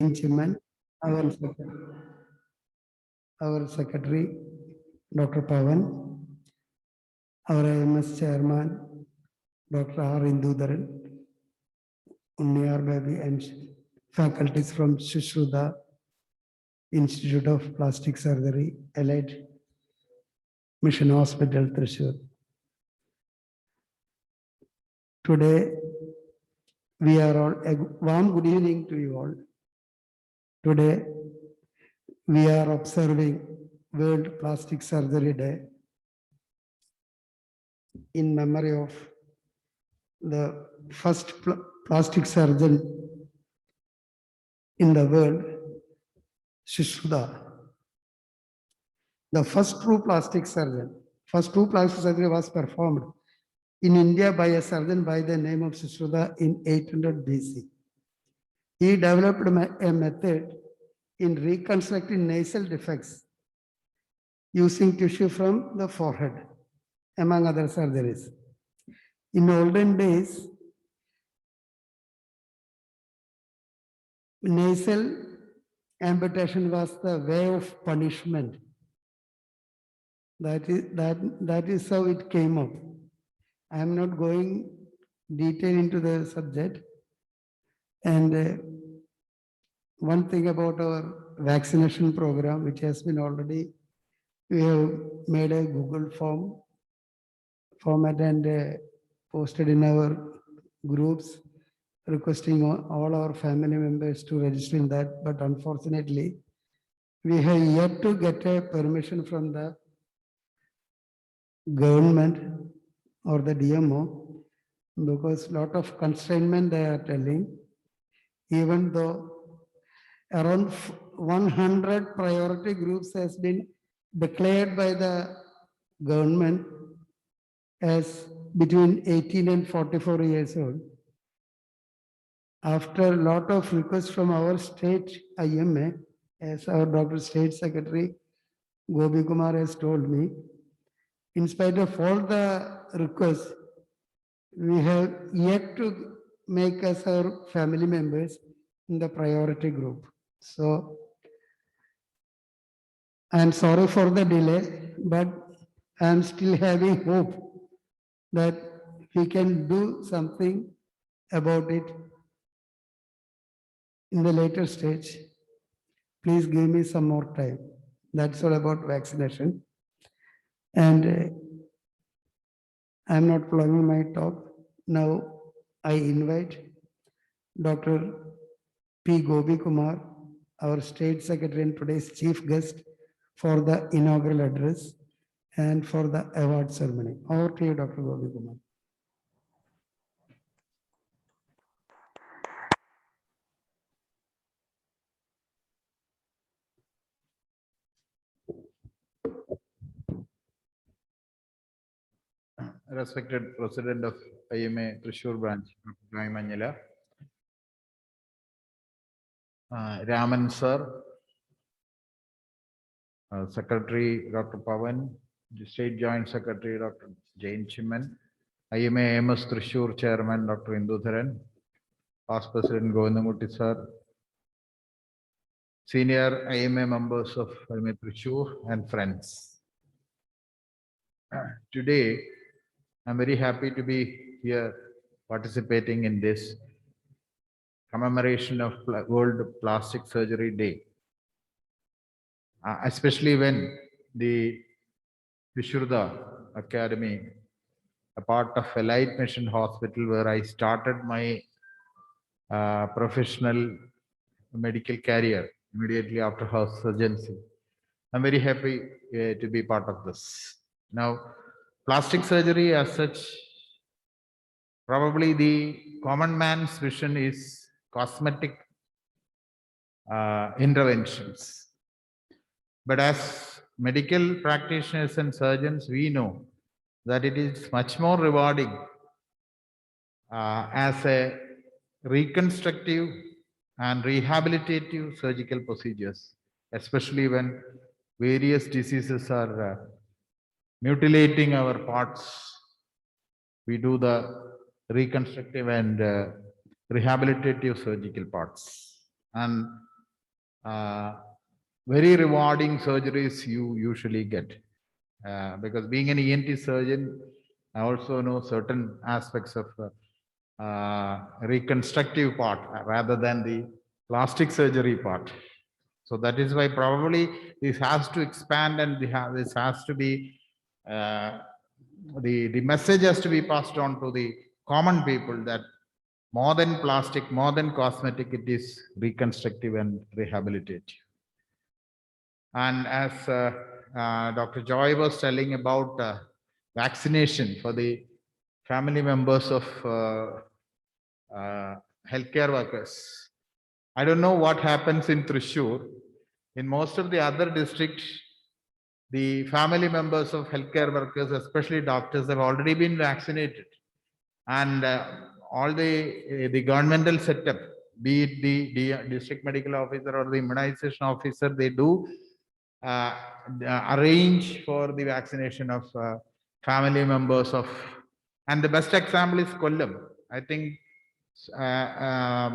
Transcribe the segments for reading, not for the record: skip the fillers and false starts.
Chairman, our secretary, Dr. Pavan, our IMS chairman, Dr. R. Indudharan, Unniyar Baby, and faculties from Shushruda Institute of Plastic Surgery, Allied Mission Hospital, Thrissur. Today, we are all a warm good evening to you all. Today, we are observing World Plastic Surgery Day in memory of the first plastic surgeon in the world, Shushruda. The first true plastic surgeon was performed in India by a surgeon by the name of Shushruda in 800 BC. He developed a method in reconstructing nasal defects using tissue from the forehead, among other surgeries. In olden days, nasal amputation was the way of punishment. That is how it came up. I am not going detail into the subject. And one thing about our vaccination program, which has been already, we have made a Google format and posted in our groups, requesting all our family members to register in that. But unfortunately, we have yet to get a permission from the government or the DMO, because lot of constraint they are telling, even though around 100 priority groups has been declared by the government as between 18 and 44 years old. After a lot of requests from our state IMA, as our Dr. State Secretary Gobi Kumar has told me, in spite of all the requests, we have yet to make us our family members in the priority group. So I am sorry for the delay, but I am still having hope that we can do something about it in the later stage. Please give me some more time. That's all about vaccination. And I am not prolonging my talk. Now I invite Dr. P. Gobi Kumar, our State Secretary and today's Chief Guest, for the inaugural address and for the award ceremony. Over to you, Dr. Gobi Kumar. Respected President of IMA Thrissur branch, Dr. Joy Manjula, Raman sir, Secretary Dr. Pavan, the State Joint Secretary Dr. Jain Chiman, IMA AMS Thrissur Chairman Dr. Indudharan, Past President Govindamurthy sir, senior IMA members of IMA Thrissur and friends. Today, I'm very happy to be here participating in this commemoration of World Plastic Surgery Day. Especially when the Shushruda Academy, a part of Allied Mission Hospital, where I started my professional medical career immediately after house surgery. I'm very happy to be part of this. Now, plastic surgery as such, probably the common man's vision is cosmetic interventions. But as medical practitioners and surgeons, we know that it is much more rewarding as a reconstructive and rehabilitative surgical procedures, especially when various diseases are mutilating our parts. We do the reconstructive and rehabilitative surgical parts. and very rewarding surgeries you usually get. Because being an ENT surgeon, I also know certain aspects of reconstructive part rather than the plastic surgery part. So that is why probably this has to expand, and this has to be the message has to be passed on to the common people that more than plastic, more than cosmetic, it is reconstructive and rehabilitative. And as Dr. Joy was telling about vaccination for the family members of healthcare workers, I don't know what happens in Thrissur. In most of the other districts, the family members of healthcare workers, especially doctors, have already been vaccinated. And all the governmental setup, be it the district medical officer or the immunization officer, they do arrange for the vaccination of family members of, and the best example is Kollam. I think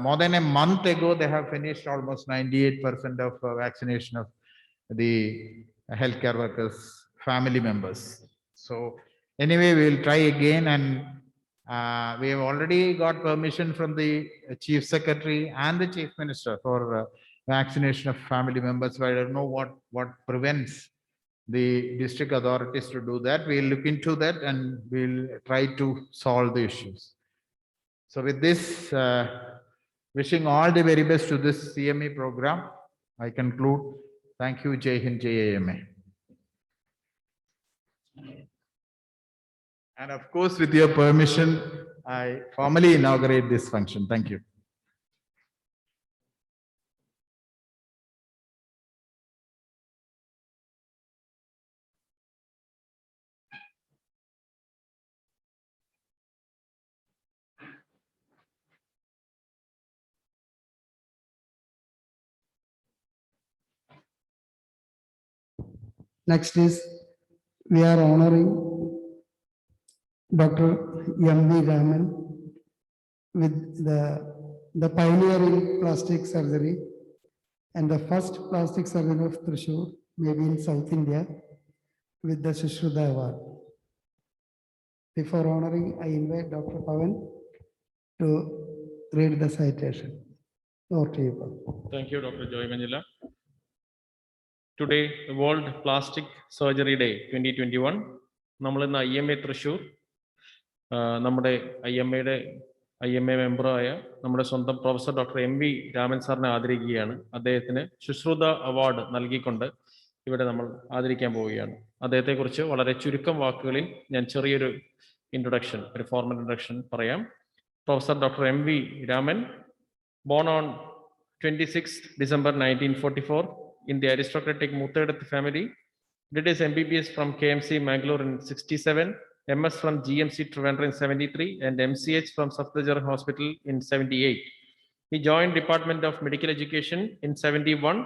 more than a month ago, they have finished almost 98% of vaccination of the healthcare workers, family members. So anyway, we will try again, and we have already got permission from the Chief Secretary and the Chief Minister for vaccination of family members. So I don't know what prevents the district authorities to do that. We'll look into that and we'll try to solve the issues. So with this, wishing all the very best to this CME program, I conclude. Thank you, Jai Hind, JAMA. And of course, with your permission, I formally inaugurate this function. Thank you. Next is, we are honoring Dr. M.V. Raman with the pioneer in plastic surgery and the first plastic surgeon of Thrissur, maybe in South India, with the Sushruta Award. Before honoring, I invite Dr. Pavan to read the citation. Over to you, Pavan. Thank you, Dr. Joy Manjula. Today, the World Plastic Surgery Day 2021. നമ്മൾ ഇന്ന് IMA Thrissur നമ്മുടെ IMA മെമ്പറായ നമ്മുടെ സ്വന്തം professor doctor MV Raman സാറിനെ ആദരിക്കുകയാണ്. അദ്ദേഹത്തിന് Sushruta award നൽകിക്കൊണ്ട് ഇവിടെ നമ്മൾ ആദരിക്കാൻ പോവുകയാണ്. അദ്ദേഹത്തെക്കുറിച്ച് വളരെ ചുരുക്കം വാക്കുകളിൽ ഞാൻ ചെറിയൊരു ഇൻട്രൊഡക്ഷൻ, ഒരു ഫോർമൽ ഇൻട്രൊഡക്ഷൻ പറയാം. Professor doctor MV Raman, born on 26th December 1944 in the aristocratic Muthadath family, did his MBBS from KMC Mangalore in 67, MS from GMC Trivandrum in 73, and MCH from Safdarjung Hospital in 78. He joined Department of Medical Education in 71.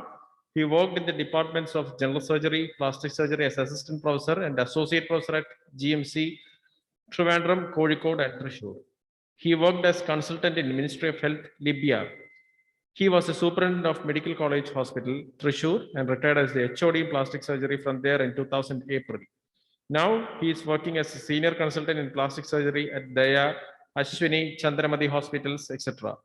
He worked in the departments of General Surgery, Plastic Surgery as Assistant Professor and Associate Professor at GMC Trivandrum, Kozhikode and Thrissur. He worked as consultant in Ministry of Health, Libya. He was a superintendent of Medical College Hospital, Thrissur, and retired as the HOD in plastic surgery from there in 2000 April. Now he is working as a senior consultant in plastic surgery at Daya, Ashwini, Chandramati hospitals, etc.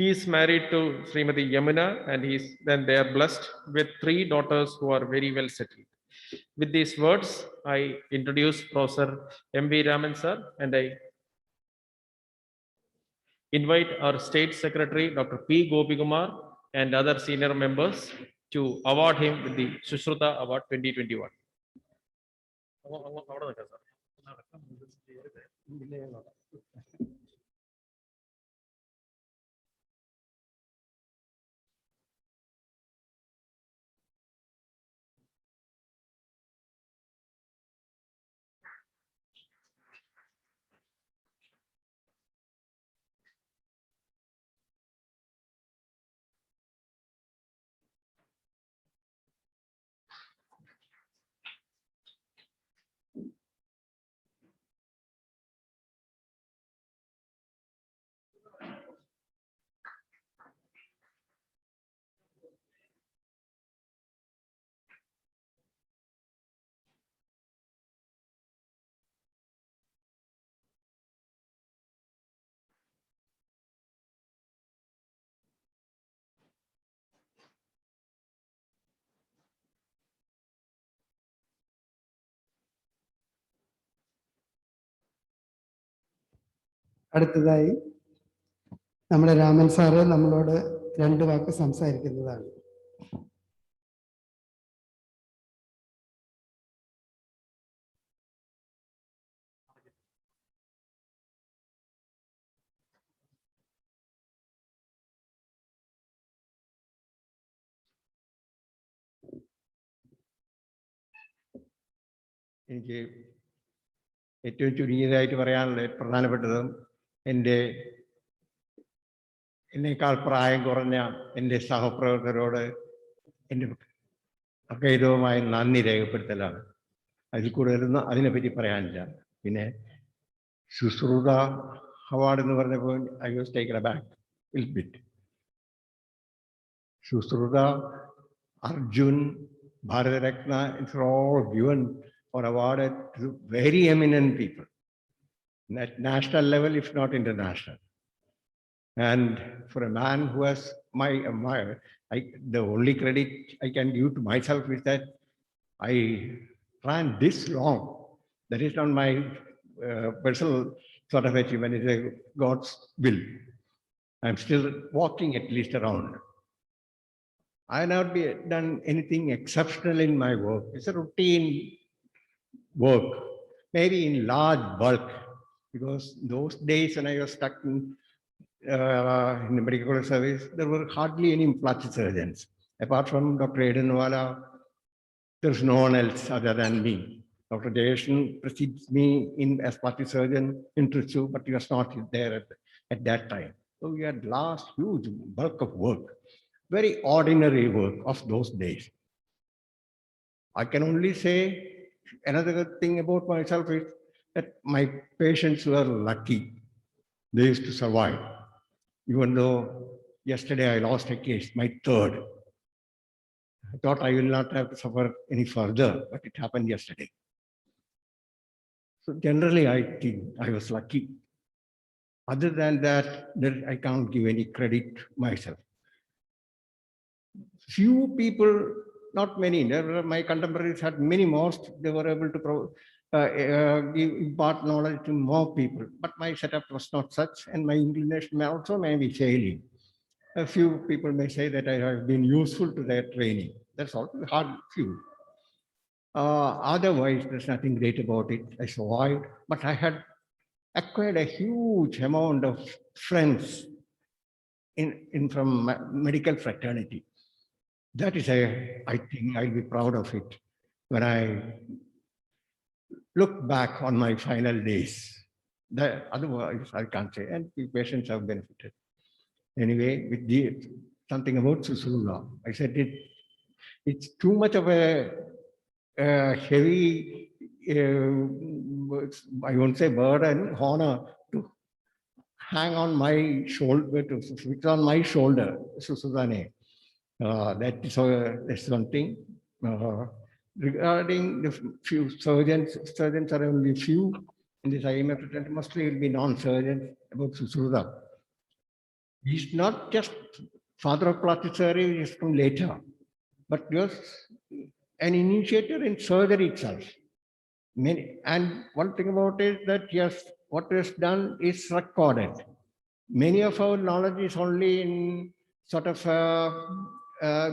He is married to Srimati Yamuna, and then they are blessed with 3 daughters who are very well settled. With these words, I introduce Professor MV Raman sir, and I invite our State Secretary, Dr. P. Gopikumar, and other senior members to award him with the Sushruta Award 2021. അടുത്തതായി നമ്മുടെ Raman sir നമ്മളോട് 2 വാക്ക് സംസാരിക്കുന്നതാണ്. എനിക്ക് ഏറ്റവും ചുരുങ്ങിയതായിട്ട് പറയാനുള്ള പ്രധാനപ്പെട്ടതും എന്നേക്കാൾ പ്രായം കുറഞ്ഞ എൻ്റെ സഹപ്രവർത്തകരോട് എൻ്റെ അഗൈതവുമായ നന്ദി രേഖപ്പെടുത്തലാണ്. അതിൽ കൂടുതലൊന്നും അതിനെപ്പറ്റി പറയാനില്ല. പിന്നെ ശുശ്രൂഷ അവാർഡ് എന്ന് പറഞ്ഞപ്പോൾ I was taken aback little bit. ശുശ്രൂഷ, Arjun, Bharat Ratna, it's all given or awarded to very eminent people at national level, if not international. And for a man who has the only credit I can give to myself is that I ran this long. That is not my personal sort of achievement, it's a God's will. I'm still walking at least around. I have not done anything exceptional in my work. It's a routine work, maybe in large bulk, because those days when I was stuck in the medical service, there were hardly any plastic surgeons. Apart from Dr. Edenwala, there's no one else other than me. Dr. Jason precedes me as plastic surgeon in Trichy, but he was not there at that time. So we had last huge bulk of work, very ordinary work of those days. I can only say another good thing about myself is that my patients were lucky. They used to survive. Even though yesterday I lost a case, my third. I thought I will not have to suffer any further, but it happened yesterday. So generally, I think I was lucky. Other than that, I can't give any credit myself. Few people, not many, my contemporaries had many more, they were able to impart knowledge to more people, but my setup was not such, and my inclination also may be failing. A few people may say that I have been useful to their training. That's all, hard few. Otherwise, there's nothing great about it. I survived, but I had acquired a huge amount of friends from medical fraternity. That is I think I'll be proud of it when I look back on my final days. Otherwise, I can't say, and the patients have benefited. Anyway, with something about Susula, I said it's too much of a heavy, I won't say burden, honor to hang on my shoulder, to fix on my shoulder, Susudane. That's one thing. Regarding the few surgeons are only few in this IMA fraternity, mostly will be non-surgeons about Susruda. He's not just father of plastic surgery, he's come later, but just an initiator in surgery itself. And one thing about it that what he has done is recorded. Many of our knowledge is only in sort of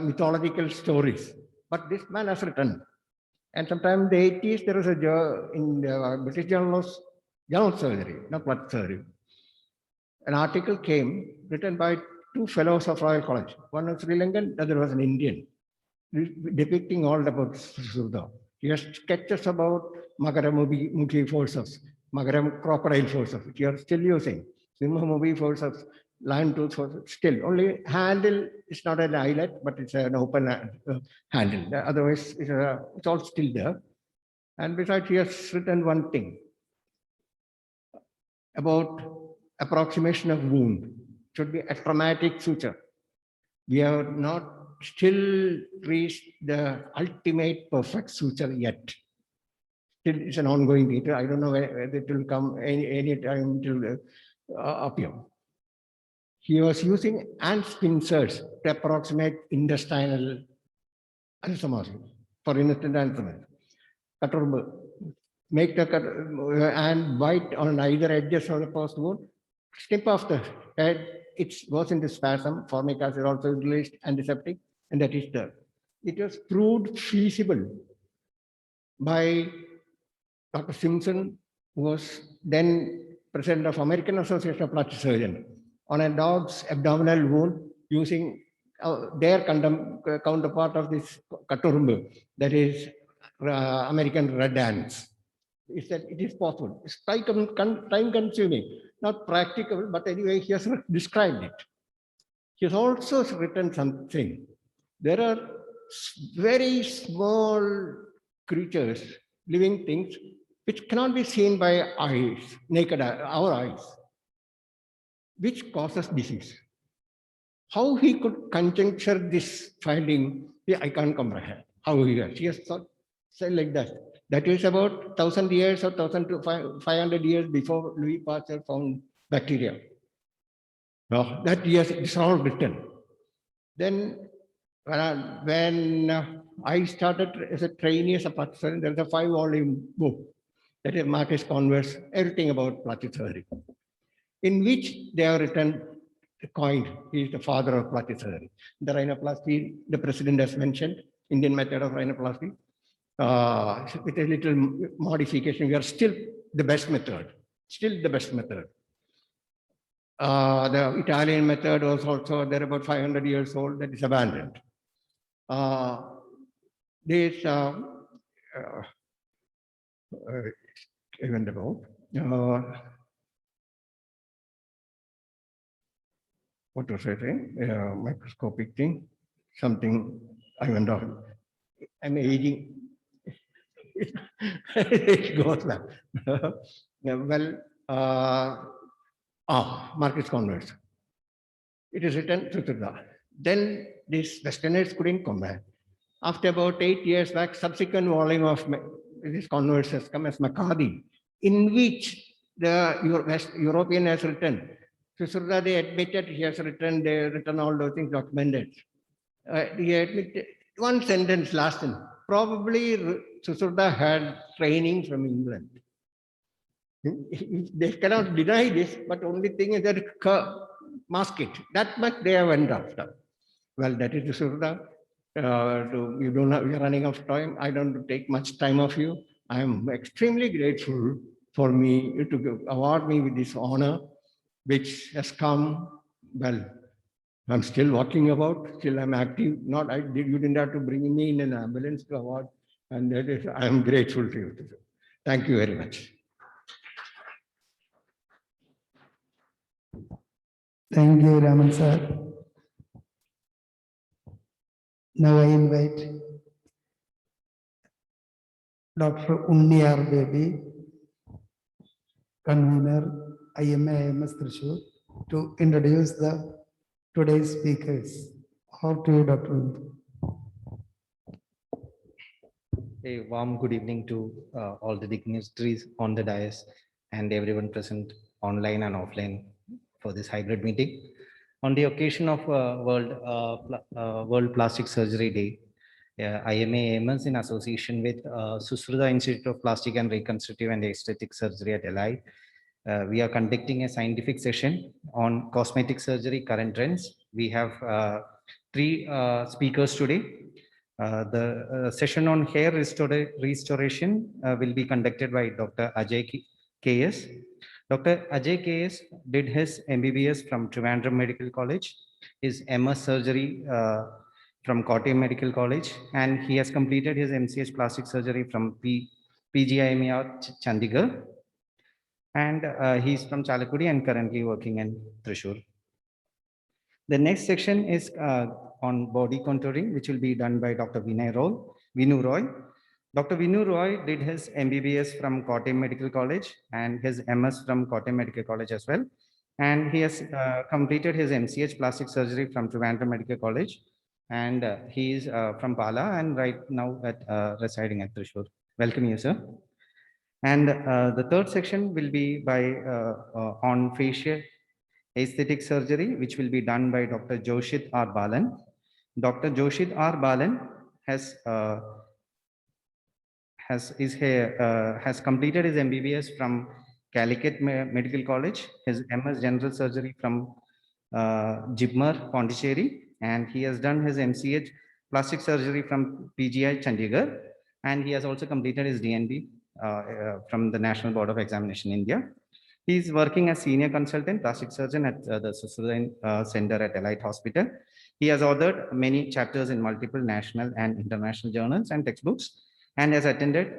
mythological stories, but this man has written. And sometime in the 80s, there was in the British Journal of General Surgery, not plastic surgery. An article came written by 2 fellows of Royal College. One was Sri Lankan, the other was an Indian, depicting all about Surda. He has sketches about Magaramukhi forces, Magaram crocodile forces, which you are still using. Simhamukhi forces, lion tooth forces, still. Only handle is not an eyelet, but it's an open handle. Otherwise, it's all still there. And besides, he has written one thing about approximation of wound. It should be a traumatic suture. We have not still reached the ultimate perfect suture yet. Still, it's an ongoing detail. I don't know whether it will come any time it will appear. He was using ant pincers to approximate intestinal anastomosis, for instance, anastomosis. Make the cut and bite on either edges of the post wound, snip of the head, it goes into spasm. Formic acid also released antiseptic, and that is there. It was proved feasible by Dr. Simpson, who was then president of American Association of Plastic Surgeons, on a dog's abdominal wound using their counterpart of this Katurumbu, that is American red ants. Is that it is possible. It's time consuming, not practical, but anyway, he has described it. He has also written something. There are very small creatures, living things, which cannot be seen by eyes, naked eye, our eyes, which causes disease. How he could conjecture this finding, I can't comprehend. How he has thought, said like that. That is about 1,000 years or 1,500 years before Louis Pasteur found bacteria. That years it's all written. Then when I started as a trainee as a plastic surgeon, there's a 5-volume book that is Marcus Converse, everything about plastic surgery, in which they have written, coined, he is the father of plastic surgery. The rhinoplasty, the president has mentioned, Indian method of rhinoplasty. With a little modification, we are still the best method, The Italian method was also there about 500 years old, that is abandoned. This even about what was I saying? Microscopic thing, something I went on. I'm aging. It goes back. Marcus Converse. It is written Sutrada. Then these Westerners couldn't come back. After about 8 years back, subsequent volume of this Converse has come as McCarthy, in which the European has written. Sutrada, they admitted he has written, they written all those things documented. He admitted one sentence last one. Probably Sutrada had training from England. They cannot deny this, but only thing is that mask it. That much they went after. Well, that is Sutrada. You don't have, you're running out of time. I don't take much time of you. I am extremely grateful for me to award me with this honor, which has come. Well, I'm still walking about, still I'm active. You didn't have to bring me in an ambulance to award, and that is, I am grateful to you. Thank you very much. Thank you, Raman sir. Now I invite Dr. Unni R. Baby, convener, IMA-IMS Thrissur, to introduce today's speakers. Over to you, Dr. Unni. A warm good evening to all the dignitaries on the dais and everyone present online and offline for this hybrid meeting. On the occasion of World Plastic Surgery Day, IMA-AMS in association with Susruta Institute of Plastic and Reconstructive and Aesthetic Surgery at LI, we are conducting a scientific session on cosmetic surgery current trends. We have 3 speakers today. The session on hair restoration will be conducted by Dr. Ajay KS. Dr. Ajay KS did his MBBS from Trivandrum Medical College, his MS surgery from Kottayam Medical College, and he has completed his MCH plastic surgery from PGIMER Chandigarh. And he's from Chalakudi and currently working in Thrissur. The next section is on body contouring, which will be done by Dr. Vinu Roy. Dr. Vinu Roy did his MBBS from Kottayam Medical College and his MS from Kottayam Medical College as well. And he has completed his MCH plastic surgery from Trivandrum Medical College. And he is from Pala and right now residing at Thrissur. Welcome you, sir. And the third section will be by on facial aesthetic surgery, which will be done by Dr. Joshit R. Balan. Dr. Joshit R. Balan has completed his MBBS from Calicut Medical College, his MS General Surgery from Jibmar, Pondicherry, and he has done his MCH Plastic Surgery from PGI Chandigarh, and he has also completed his DNB from the National Board of Examination, India. He is working as senior consultant plastic surgeon at the Switzerland Center at Elite Hospital. He has authored many chapters in multiple national and international journals and textbooks, and has attended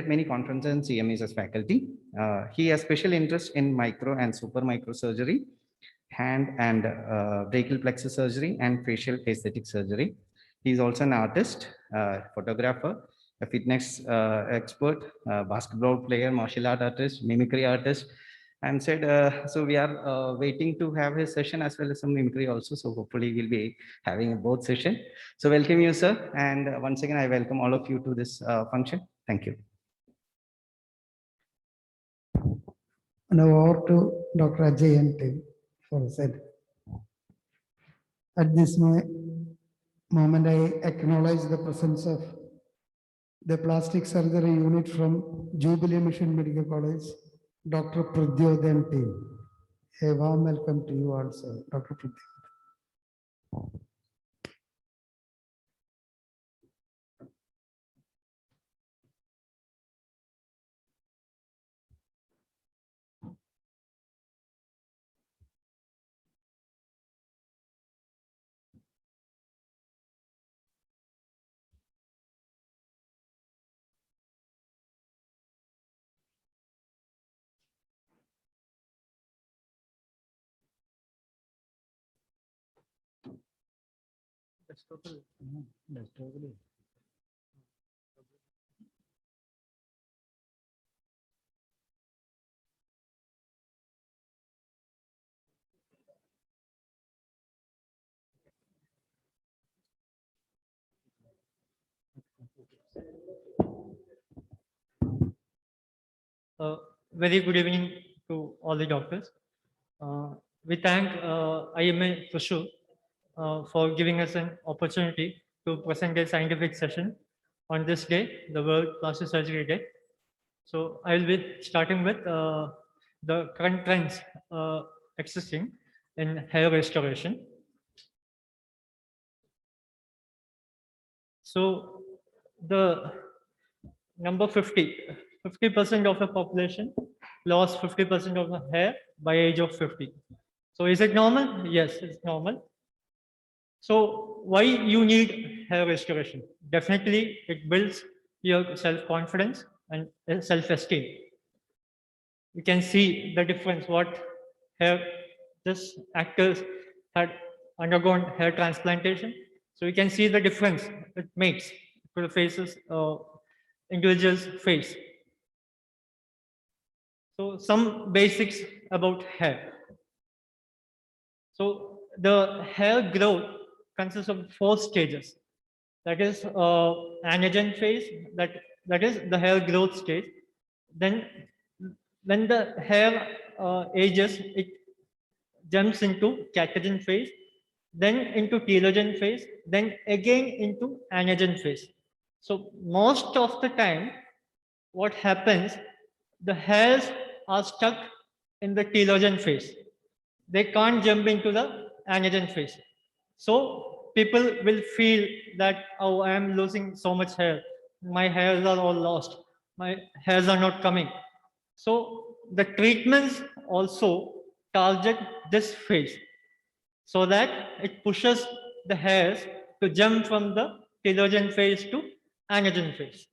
many conferences and CMEs as faculty. He has special interest in micro and super micro surgery, hand and brachial plexus surgery, and facial aesthetic surgery. He is also an artist, photographer, a fitness expert, basketball player, martial art artist, mimicry artist. And said, so we are waiting to have his session as well as some mimicry also. So hopefully we'll be having both session. So welcome you, sir. And once again, I welcome all of you to this function. Thank you. Now over to Dr. Ajay and team for said. At this moment, I acknowledge the presence of the plastic surgery unit from Jubilee Mission Medical College, Dr. Pradyod and team. A warm welcome to you also, Dr. Pradyod. Very good evening to all the doctors. We thank IMA Thrissur for giving us an opportunity to present a scientific session on this day, the World Plastic Surgery Day. So I will be starting with the current trends existing in hair restoration. So the number 50% of the population lost 50% of the hair by age of 50. So is it normal? Yes, it's normal. So why you need hair restoration? Definitely it builds your self-confidence and self-esteem. You can see the difference what hair, this actors had undergone hair transplantation. So you can see the difference it makes to the faces, individual's face. So some basics about hair. So the hair growth consists of 4 stages. That is anagen phase, that is the hair growth stage. Then when the hair ages, it jumps into catagen phase, then into telogen phase, then again into anagen phase. So most of the time, what happens, the hairs are stuck in the telogen phase. They can't jump into the anagen phase. So people will feel that, oh, I am losing so much hair. My hairs are all lost. My hairs are not coming. So the treatments also target this phase so that it pushes the hairs to jump from the telogen phase to anagen phase.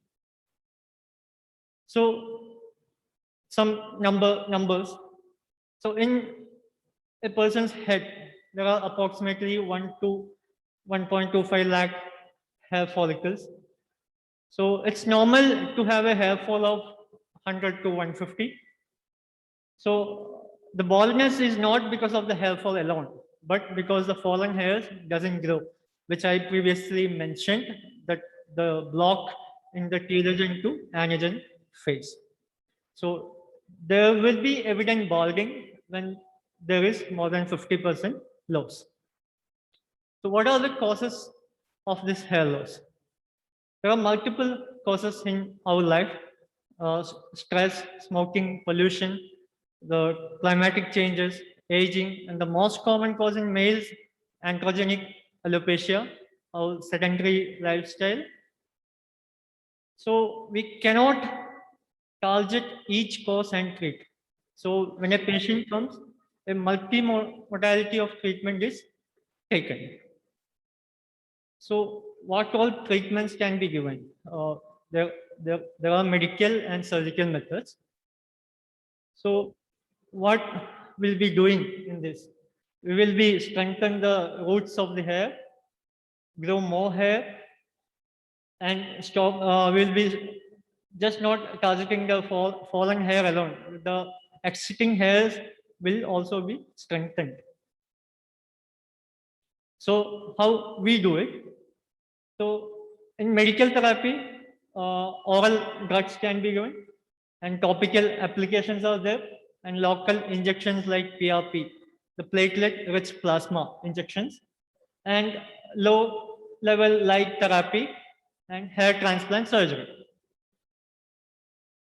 So some numbers. So in a person's head, there are approximately 1 to 1.25 lakh hair follicles. So it's normal to have a hair fall of 100 to 150. So the baldness is not because of the hair fall alone, but because the fallen hairs doesn't grow, which I previously mentioned, that the block in the telogen to anagen phase. So there will be evident balding when there is more than 50% loss. So what are the causes of this hair loss? There are multiple causes in our life. stress, smoking, pollution, the climatic changes, aging, and the most common cause in males, androgenic alopecia or sedentary lifestyle. So we cannot target each cause and treat. So when a patient comes, a multi-modality of treatment is taken. So what all treatments can be given? There are medical and surgical methods. So what we'll be doing in this? We will be strengthen the roots of the hair, grow more hair, and stop. We'll be just not targeting the fallen hair alone. The existing hairs will also be strengthened. So how we do it? So in medical therapy, oral drugs can be given, and topical applications are there, and local injections like PRP, the platelet-rich plasma injections, and low-level light therapy and hair transplant surgery.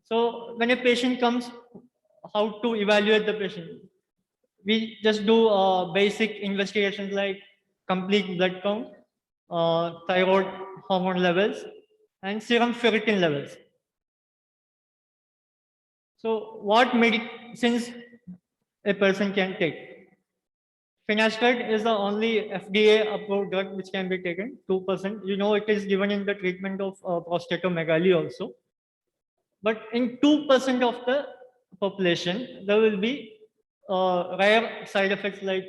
So when a patient comes, how to evaluate the patient? We just do basic investigations like complete blood count, thyroid hormone levels, and serum ferritin levels. So what medicines a person can take? Finasteride is the only FDA approved drug which can be taken, 2%. You know, it is given in the treatment of prostatomegaly also. But in 2% of the population, there will be rare side effects like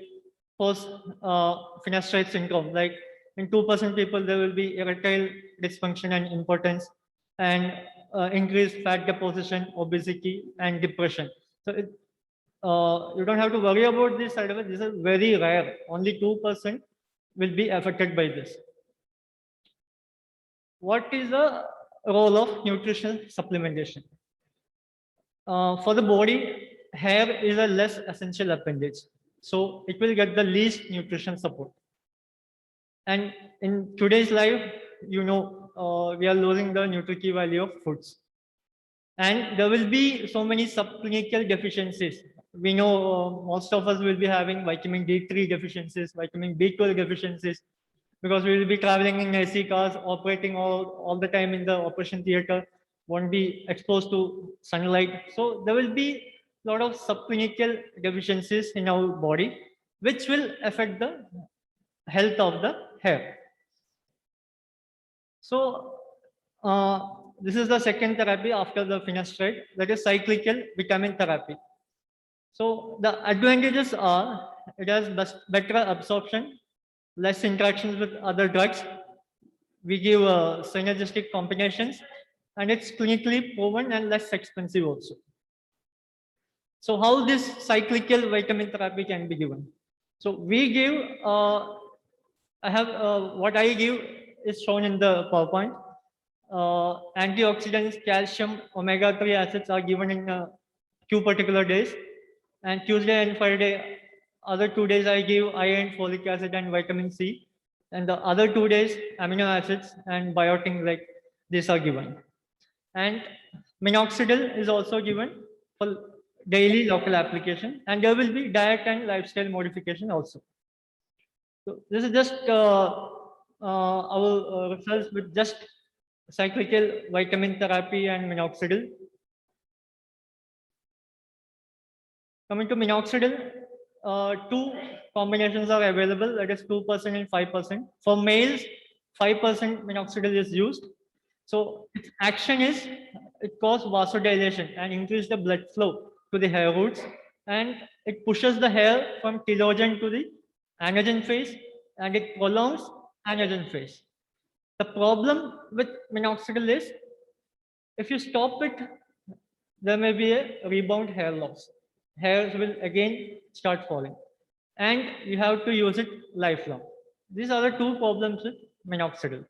post finasteride syndrome. Like in 2% people, there will be erectile dysfunction and impotence, and increased fat deposition, obesity, and depression. So you don't have to worry about these side effects. This is very rare. Only 2% will be affected by this. What is the role of nutritional supplementation? For the body, hair is a less essential appendage. So it will get the least nutrition support. And in today's life, you know, we are losing the nutritive value of foods. And there will be so many subclinical deficiencies. We know most of us will be having vitamin D3 deficiencies, vitamin B12 deficiencies, because we will be traveling in AC cars, operating all the time in the operation theater, won't be exposed to sunlight. So there will be a lot of subclinical deficiencies in our body, which will affect the health of the hair. So this is the second therapy after the finasteride, that is cyclical vitamin therapy. So the advantages are it has better absorption, less interactions with other drugs. We give synergistic combinations, and it's clinically proven and less expensive also. So how this cyclical vitamin therapy can be given? So we give, I have what I give is shown in the PowerPoint. Antioxidants, calcium, omega-3 acids are given in 2 particular days. And Tuesday and Friday, other 2 days I give iron, folic acid, and vitamin C. And the other 2 days, amino acids and biotin, like these are given. And minoxidil is also given for daily local application. And there will be diet and lifestyle modification also. So this is just our results with just cyclical vitamin therapy and minoxidil. Coming to minoxidil, 2 combinations are available, that is 2% and 5%. For males, 5% minoxidil is used. So its action is, it causes vasodilation and increase the blood flow to the hair roots, and it pushes the hair from telogen to the anagen phase, and it prolongs anagen phase. The problem with minoxidil is, if you stop it, there may be a rebound hair loss. Hairs will again start falling, and you have to use it lifelong. These are the 2 problems with minoxidil.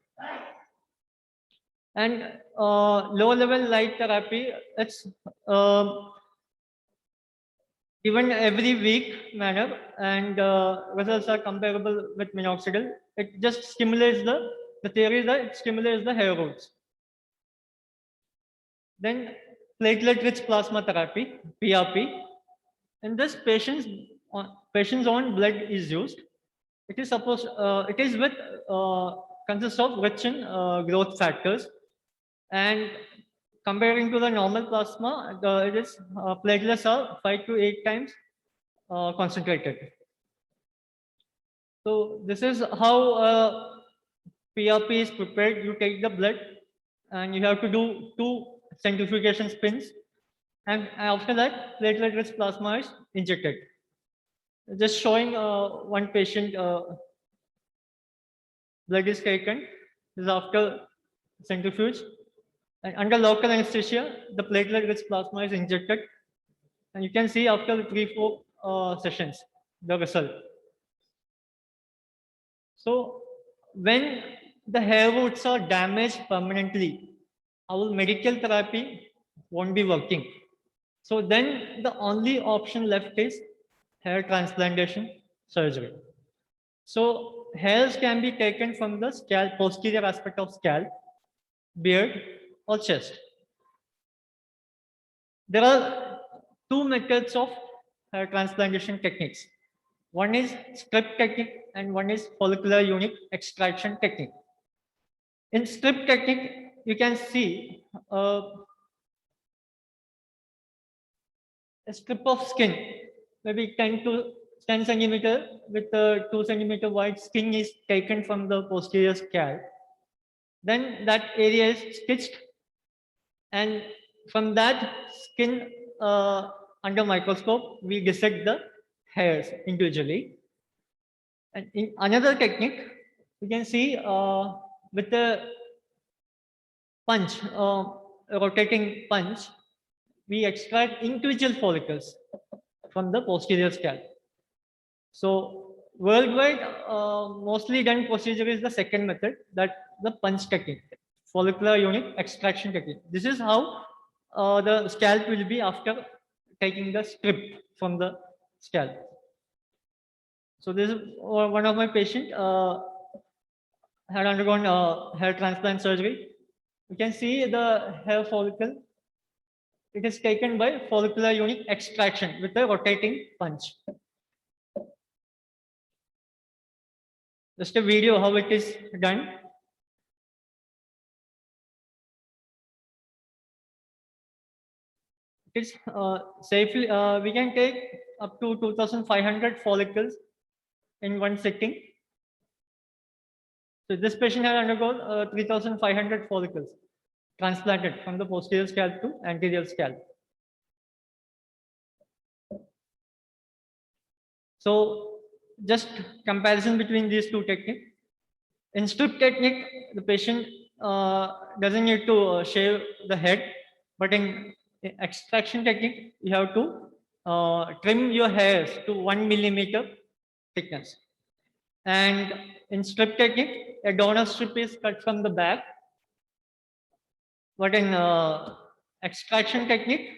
And low-level light therapy, it's given every week manner, and results are comparable with minoxidil. It just stimulates the theory is that it stimulates the hair roots. Then platelet-rich plasma therapy, PRP. In this, patient's own blood is used. It is consists of rich in growth factors, and comparing to the normal plasma, platelets are 5 to 8 times concentrated. So this is how PRP is prepared. You take the blood and you have to do 2 centrifugation spins, and after that platelet-rich plasma is injected. Just showing one patient, blood is taken. This is after centrifuge, and under local anesthesia, the platelet-rich plasma is injected, and you can see after 3-4 sessions the result. So when the hair roots are damaged permanently, our medical therapy won't be working. So then the only option left is hair transplantation surgery. So hairs can be taken from the scalp, posterior aspect of scalp, beard, or chest. There are 2 methods of hair transplantation techniques. One is strip technique and one is follicular unit extraction technique. In strip technique, you can see a strip of skin, maybe 10 centimeter with a 2 centimeter wide skin is taken from the posterior scalp. Then that area is stitched, and from that skin under microscope, we dissect the hairs individually. And in another technique, you can see with the punch, rotating punch, we extract individual follicles from the posterior scalp. So worldwide, mostly done procedure is the second method, that the punch technique, follicular unit extraction technique. This is how the scalp will be after taking the strip from the scalp. So this is one of my patient had undergone hair transplant surgery. You can see the hair follicle. It is taken by follicular unit extraction with a rotating punch. Just a video how it is done. It is safely, we can take up to 2,500 follicles in one sitting. So this patient had undergone 3,500 follicles transplanted from the posterior scalp to anterior scalp. So just comparison between these 2 techniques. In strip technique, the patient doesn't need to shave the head, but in extraction technique, you have to trim your hairs to 1 millimeter thickness. And in strip technique, a donor strip is cut from the back. But in extraction technique,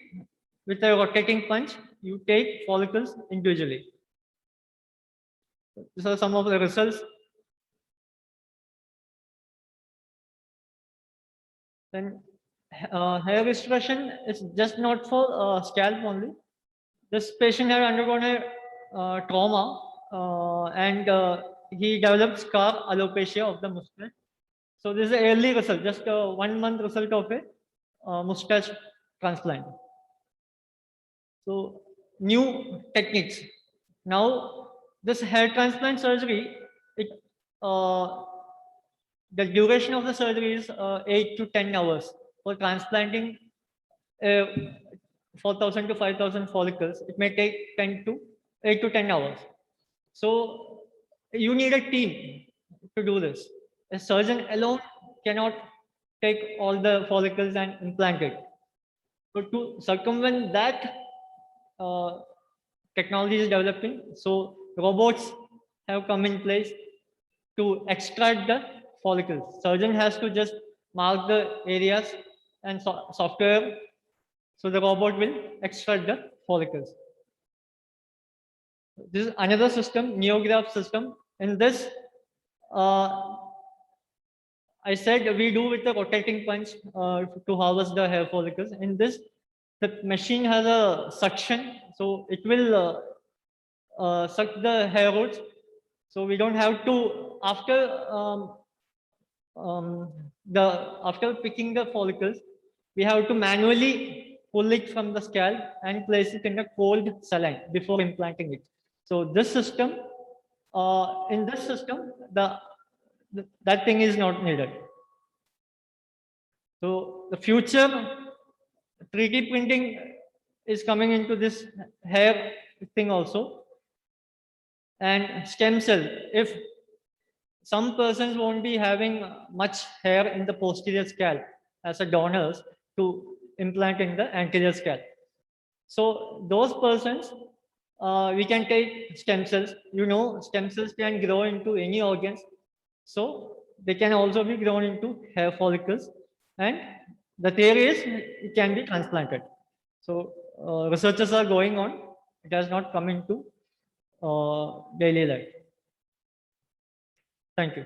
with a rotating punch, you take follicles individually. These are some of the results. Then hair restoration is just not for scalp only. This patient had undergone a trauma and he developed scar alopecia of the mustache. So this is an early result, just a 1 month result of a mustache transplant. So new techniques. Now this hair transplant surgery, the duration of the surgery is 8 to 10 hours. For transplanting 4,000 to 5,000 follicles, it may take 8 to 10 hours. So you need a team to do this. A surgeon alone cannot take all the follicles and implant it. So to circumvent that, technology is developing. So robots have come in place to extract the follicles. Surgeon has to just mark the areas and software. So the robot will extract the follicles. This is another system, NeoGraph system. In this, I said we do with the rotating punch to harvest the hair follicles. In this, the machine has a suction, so it will suck the hair roots. So we don't have to, after picking the follicles, we have to manually pull it from the scalp and place it in a cold saline before implanting it. So this system, in this system, that thing is not needed. So the future 3D printing is coming into this hair thing also. And stem cell, if some persons won't be having much hair in the posterior scalp as a donors to implant in the anterior scalp. So those persons, we can take stem cells. You know, stem cells can grow into any organs. So they can also be grown into hair follicles. And the theory is it can be transplanted. So researches are going on. It has not come into daily life. Thank you.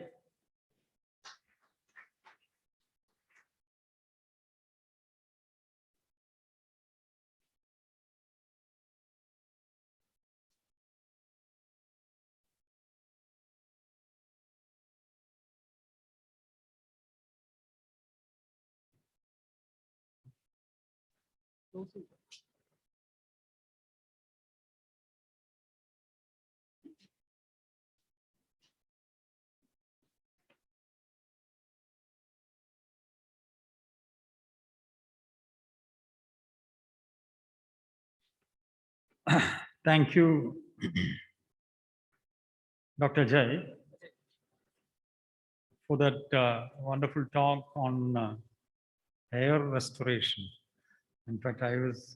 Thank you, Dr. Jai, for that wonderful talk on hair restoration. In fact, I was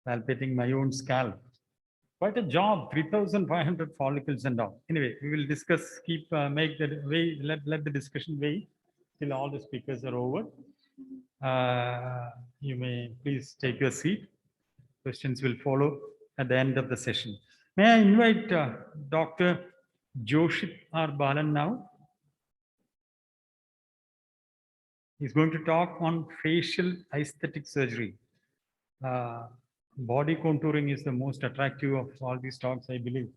palpating my own scalp. Quite a job, 3,500 follicles and all. Anyway, we will discuss, make the way, let the discussion wait till all the speakers are over. You may please take your seat. Questions will follow at the end of the session. May I invite Dr. Joshit R. Balan now? He's going to talk on facial aesthetic surgery. Body contouring is the most attractive of all these talks, I believe,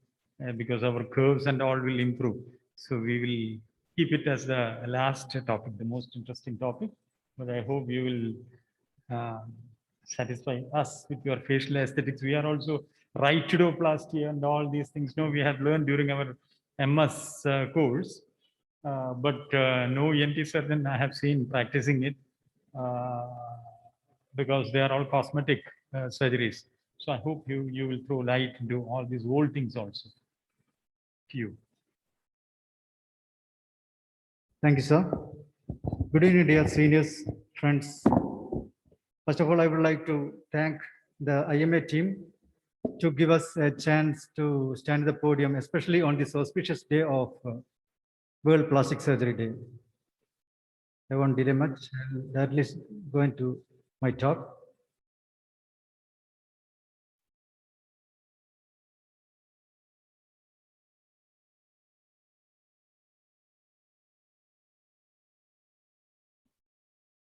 because our curves and all will improve. So we will keep it as the last topic, the most interesting topic. But I hope you will satisfy us with your facial aesthetics. We are also rhinoplasty and all these things. No, we have learned during our MS course, but no ENT surgeon I have seen practicing it because they are all cosmetic surgeries. So I hope you will throw light into all these old things also. To you. Thank you, sir. Good evening, dear seniors, friends. First of all, I would like to thank the IMA team to give us a chance to stand at the podium, especially on this auspicious day of World Plastic Surgery Day. I won't delay much. I'll directly go into my talk.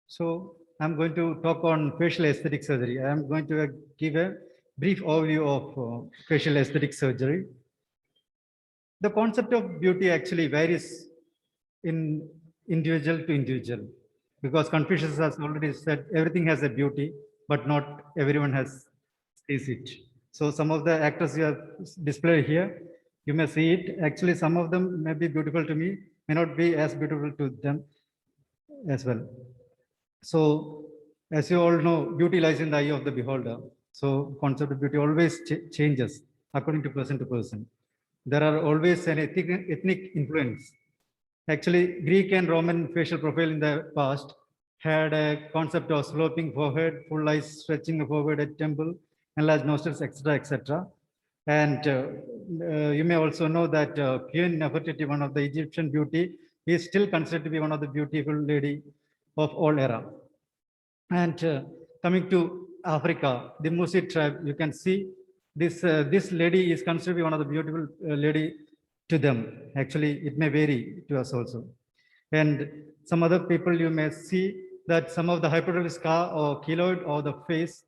So I'm going to talk on facial aesthetic surgery. I'm going to give a brief overview of facial aesthetic surgery. The concept of beauty actually varies in individual to individual, because Confucius has already said everything has a beauty, but not everyone sees it. So some of the actors you have displayed here, you may see it. Actually, some of them may be beautiful to me, may not be as beautiful to them as well. So as you all know, beauty lies in the eye of the beholder. So concept of beauty always changes according to person. There are always an ethnic influence. Actually, Greek and Roman facial profile in the past had a concept of sloping forehead, full eyes, stretching forward at temple, enlarged nostrils, etc., etc. And you may also know that Queen Nefertiti, one of the Egyptian beauty, is still considered to be one of the beautiful lady of all era. And coming to Africa, the Musi tribe, you can see this lady is considered to be one of the beautiful lady to them. Actually, it may vary to us also. And some other people you may see that some of the hypertrophic scar or keloid or the face,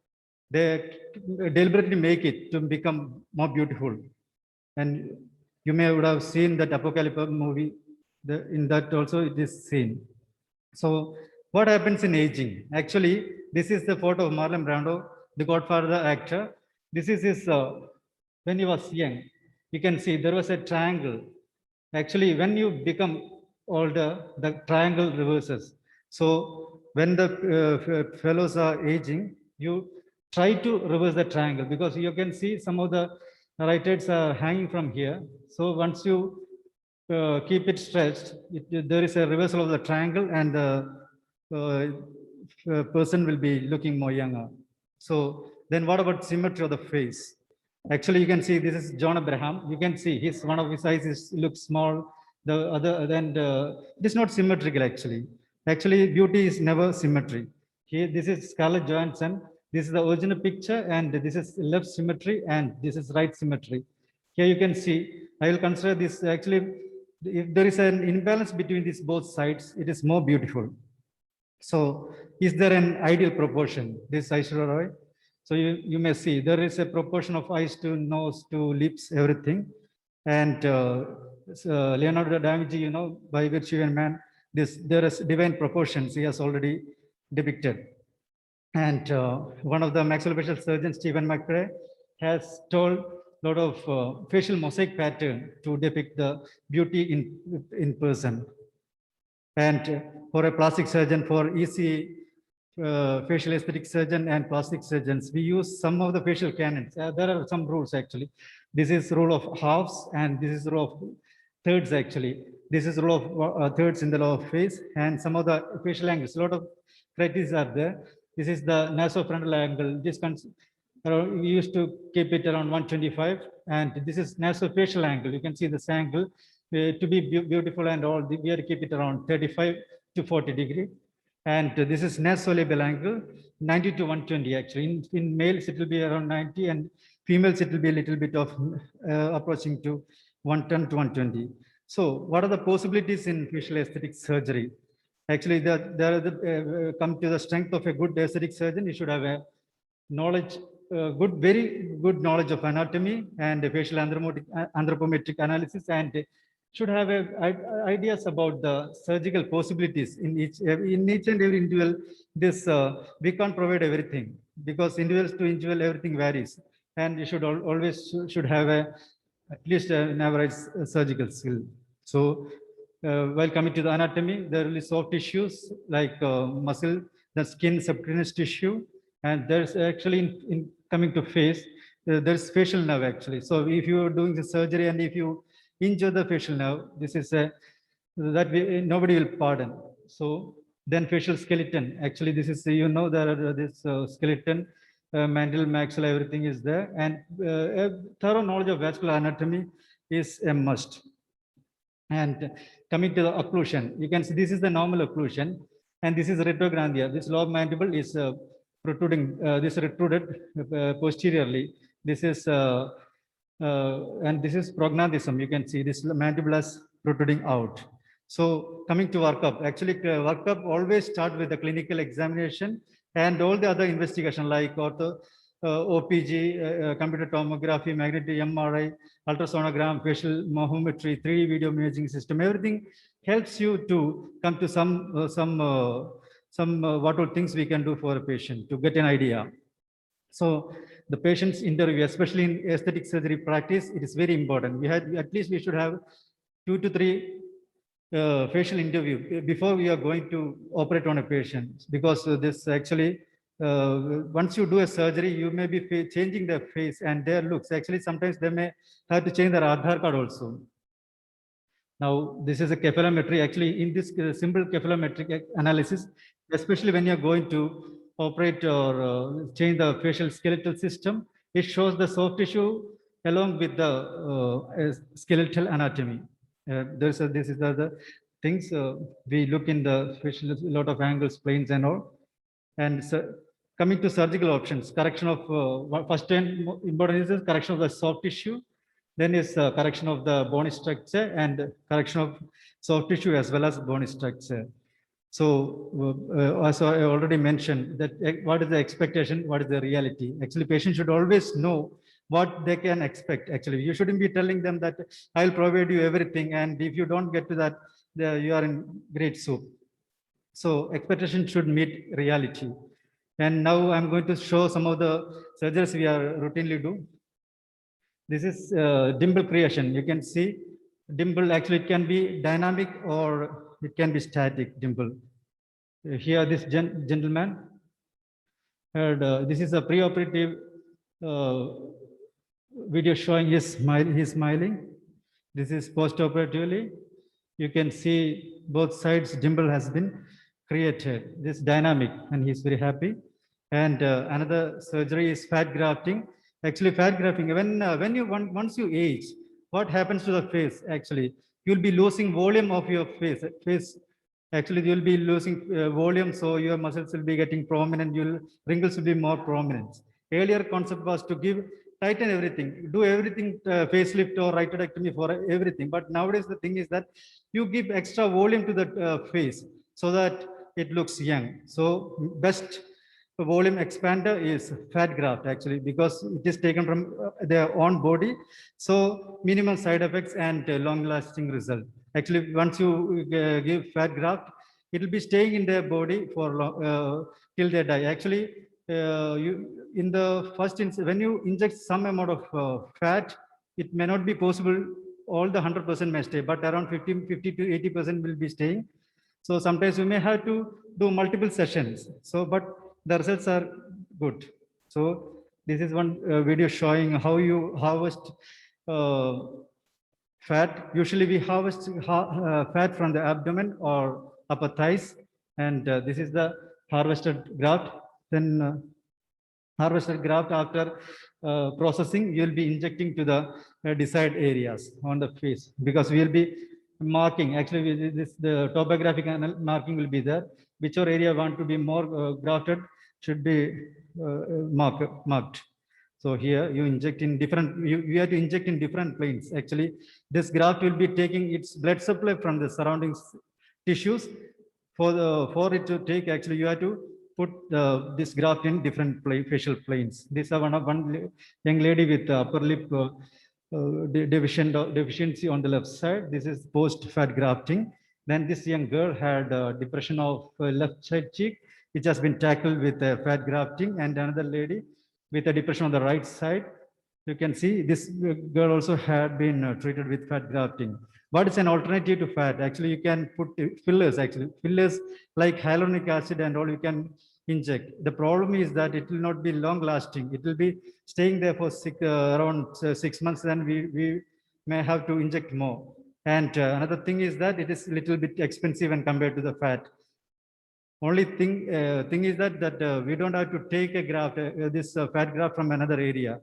they deliberately make it to become more beautiful. And you may would have seen that Apocalypse movie, in that also it is seen. So what happens in aging? Actually, this is the photo of Marlon Brando, the Godfather actor. This is his, when he was young, you can see there was a triangle. Actually, when you become older, the triangle reverses. So when the fellows are aging, you try to reverse the triangle because you can see some of the right heads are hanging from here. So once you keep it stretched, there is a reversal of the triangle and the person will be looking more younger. So then what about symmetry of the face? Actually, you can see this is John Abraham. You can see one of his eyes looks small. The other, then it is not symmetrical actually. Actually, beauty is never symmetry. Here, this is Scarlett Johansson. This is the original picture, and this is left symmetry, and this is right symmetry. Here you can see, I will consider this actually, if there is an imbalance between these both sides, it is more beautiful. So is there an ideal proportion? This Aishwarya Roy. So you may see there is a proportion of eyes to nose to lips, everything. And Leonardo da Vinci, you know, by virtue of man, there is divine proportions he has already depicted. And one of the maxillofacial surgeons, Stephen McCrae, has told a lot of facial mosaic pattern to depict the beauty in person. And for a plastic surgeon, for easy facial aesthetic surgeon and plastic surgeons, we use some of the facial canons. There are some rules actually. This is rule of halves and this is rule of thirds actually. This is rule of thirds in the law of face and some of the facial angles. A lot of criteria are there. This is the nasofrontal angle. This we used to keep it around 125, and this is nasofacial angle. You can see this angle to be beautiful and all. We have to keep it around 35 to 40 degree. And this is nasolabial angle, 90 to 120 actually. In males, it will be around 90, and females, it will be a little bit of approaching to 110 to 120. So what are the possibilities in facial aesthetic surgery? Actually, come to the strength of a good aesthetic surgeon, you should have a knowledge, very good knowledge of anatomy and facial anthropometric analysis, and should have ideas about the surgical possibilities in each and every individual. This we can't provide everything because individuals to individual everything varies, and you should always should have at least an average surgical skill. So while coming to the anatomy, there will be soft tissues like muscle, the skin, subcutaneous tissue, and there's actually in coming to face, there's facial nerve actually. So if you are doing the surgery and if you injure the facial nerve, this is nobody will pardon. So then facial skeleton, actually this is, you know, there are this skeleton, mandible, maxilla, everything is there, and a thorough knowledge of vascular anatomy is a must. And coming to the occlusion, you can see this is the normal occlusion, and this is retrograndia. This lower mandible is protruding, this protruded posteriorly. This is and this is prognathism. You can see this mandible is protruding out. So coming to workup, actually workup always start with the clinical examination and all the other investigation like ortho, OPG, computer tomography, magnetic MRI, ultrasonogram, facial morphometry, 3D video imaging system, everything helps you to come to some what all things we can do for a patient to get an idea. So the patient's interview, especially in aesthetic surgery practice, it is very important. We had at least we should have 2 to 3 facial interview before we are going to operate on a patient, because this actually once you do a surgery, you may be changing their face and their looks. Actually, sometimes they may have to change their Aadhaar card also. Now, this is a cephalometry. Actually, in this simple cephalometric analysis, especially when you're going to operate or change the facial skeletal system, it shows the soft tissue along with the skeletal anatomy. This is the things we look in the facial, a lot of angles, planes and all. And so coming to surgical options, correction of first and important is correction of the soft tissue, then is correction of the bone structure and correction of soft tissue as well as bone structure. So as I already mentioned, that what is the expectation, what is the reality? Actually, patients should always know what they can expect. Actually, you shouldn't be telling them that I'll provide you everything, and if you don't get to that, you are in great soup. So expectation should meet reality. And now I'm going to show some of the surgeries we are routinely do. This is dimple creation. You can see dimple actually it can be dynamic or it can be static dimple. Here this gentleman had, this is a preoperative video showing his smile, he's smiling. This is postoperatively. You can see both sides dimple has been created. This dynamic and he's very happy. And another surgery is fat grafting. Actually, fat grafting, once you age, what happens to the face? Actually, you'll be losing volume of your face. Actually, you'll be losing volume, so your muscles will be getting prominent. Wrinkles will be more prominent. Earlier concept was to tighten everything, do everything, facelift or rhytidectomy for everything. But nowadays the thing is that you give extra volume to the face so that it looks young. So best volume expander is fat graft actually, because it is taken from their own body. So minimal side effects and long lasting result. Actually, once you give fat graft, it will be staying in their body for till they die. Actually, in the first instance, when you inject some amount of fat, it may not be possible, all the 100% may stay, but around 50 to 80% will be staying. So sometimes you may have to do multiple sessions. So, but the results are good. So this is one video showing how you harvest fat. Usually we harvest fat from the abdomen or upper thighs. And this is the harvested graft. Then harvested graft after processing, you'll be injecting to the desired areas on the face, because we'll be marking. Actually, the topographic marking will be there. Whichever area want to be more grafted should be marked. So here you inject in different, you have to inject in different planes. Actually, this graft will be taking its blood supply from the surrounding tissues. For it to take, actually, you have to put this graft in different facial planes. This is one young lady with upper lip deficiency on the left side. This is post fat grafting. Then this young girl had depression of left side cheek, which has been tackled with fat grafting, and another lady with a depression on the right side. You can see this girl also had been treated with fat grafting. What is an alternative to fat? Actually, you can put fillers. Actually, fillers like hyaluronic acid and all you can inject. The problem is that it will not be long lasting. It will be staying there for around 6 months. Then we may have to inject more. And another thing is that it is a little bit expensive when compared to the fat. Only thing is that we don't have to take a graft, this fat graft from another area.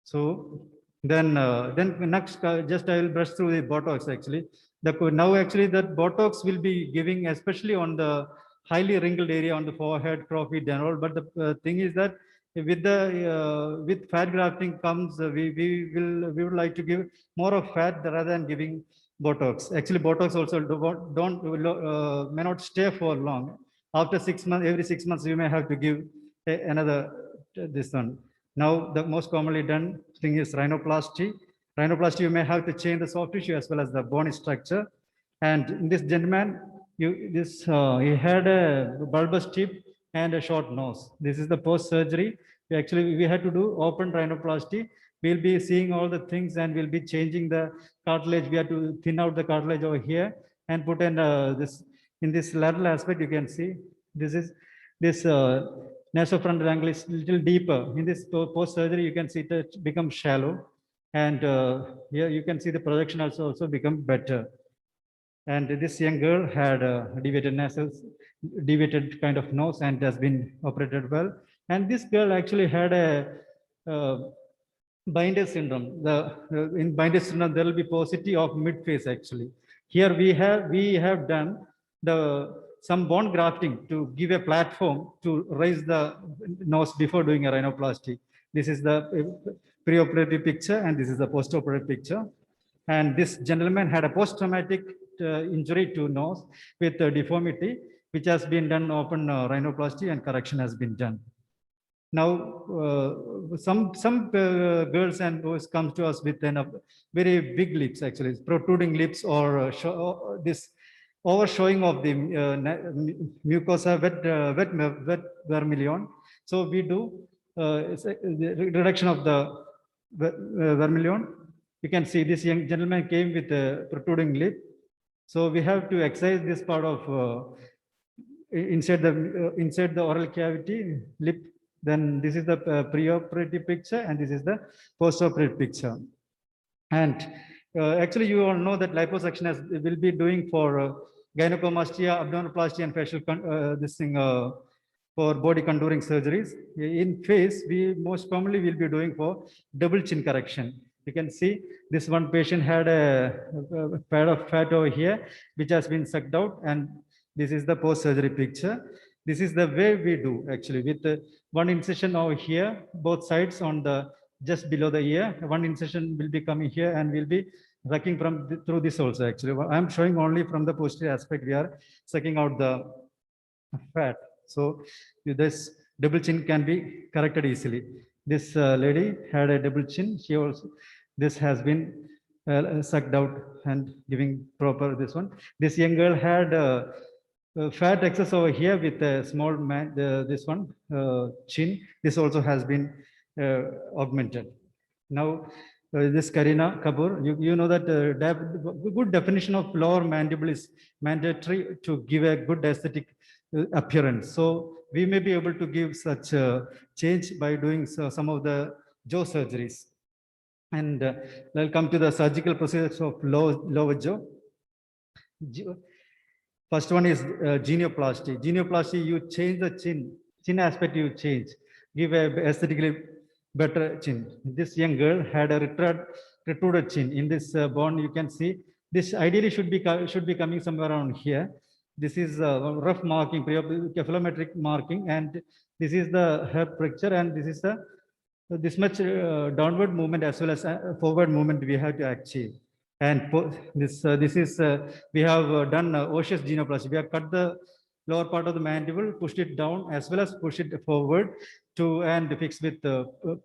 So then next, just I will brush through the Botox. Actually, now actually that Botox will be giving, especially on the highly wrinkled area on the forehead, crow's and all. But the thing is that with fat grafting comes, we would like to give more of fat rather than giving Botox. Actually, Botox also may not stay for long. After 6 months, every 6 months, you may have to give another this one. Now, the most commonly done thing is rhinoplasty. Rhinoplasty, you may have to change the soft tissue as well as the bony structure. And in this gentleman, he had a bulbous tip and a short nose. This is the post-surgery. We had to do open rhinoplasty. We'll be seeing all the things and we'll be changing the cartilage. We have to thin out the cartilage over here and put in in this lateral aspect. You can see this nasofrontal angle is a little deeper. In this post-surgery, you can see it become shallow. And here you can see the projection also become better. And this young girl had deviated nasals, deviated kind of nose, and has been operated well. And this girl actually had a Binder syndrome. In Binder syndrome, there will be paucity of mid-face actually. Here we have done some bone grafting to give a platform to raise the nose before doing a rhinoplasty. This is the preoperative picture and this is the postoperative picture. And this gentleman had a post-traumatic injury to nose with deformity, which has been done open rhinoplasty and correction has been done. Now, some girls and boys come to us with very big lips, actually, protruding lips or this overshowing of the mucosa, wet vermilion. So we do the reduction of the vermilion. You can see this young gentleman came with a protruding lip. So we have to excise this part of inside the oral cavity lip. Then this is the preoperative picture and this is the postoperative picture. And actually you all know that liposuction will be doing for gynecomastia, abdominoplasty and facial for body contouring surgeries. In face, we most commonly will be doing for double chin correction. You can see this one patient had a pad of fat over here, which has been sucked out, and this is the post-surgery picture. This is the way we do actually with one incision over here, both sides on the just below the ear. One incision will be coming here and will be sucking from through this also actually. I'm showing only from the posterior aspect. We are sucking out the fat. So this double chin can be corrected easily. This lady had a double chin. She also, this has been sucked out and giving proper this one. This young girl had fat excess over here with a small man, this one chin. This also has been augmented. Now this Karina Kapoor, you know that good definition of lower mandible is mandatory to give a good aesthetic appearance. So we may be able to give such a change by doing some of the jaw surgeries. And we'll come to the surgical procedures of lower jaw. First one is genioplasty. Genioplasty, you change the chin aspect, you change, give a aesthetically better chin. This young girl had a retruded chin. In this bone, you can see this ideally should be coming somewhere around here. This is rough marking, cephalometric marking, and this is the herb picture, and this is the this much downward movement as well as forward movement we have to achieve. And this is we have done osseous genioplasty. We have cut the lower part of the mandible, pushed it down as well as push it forward to and fix with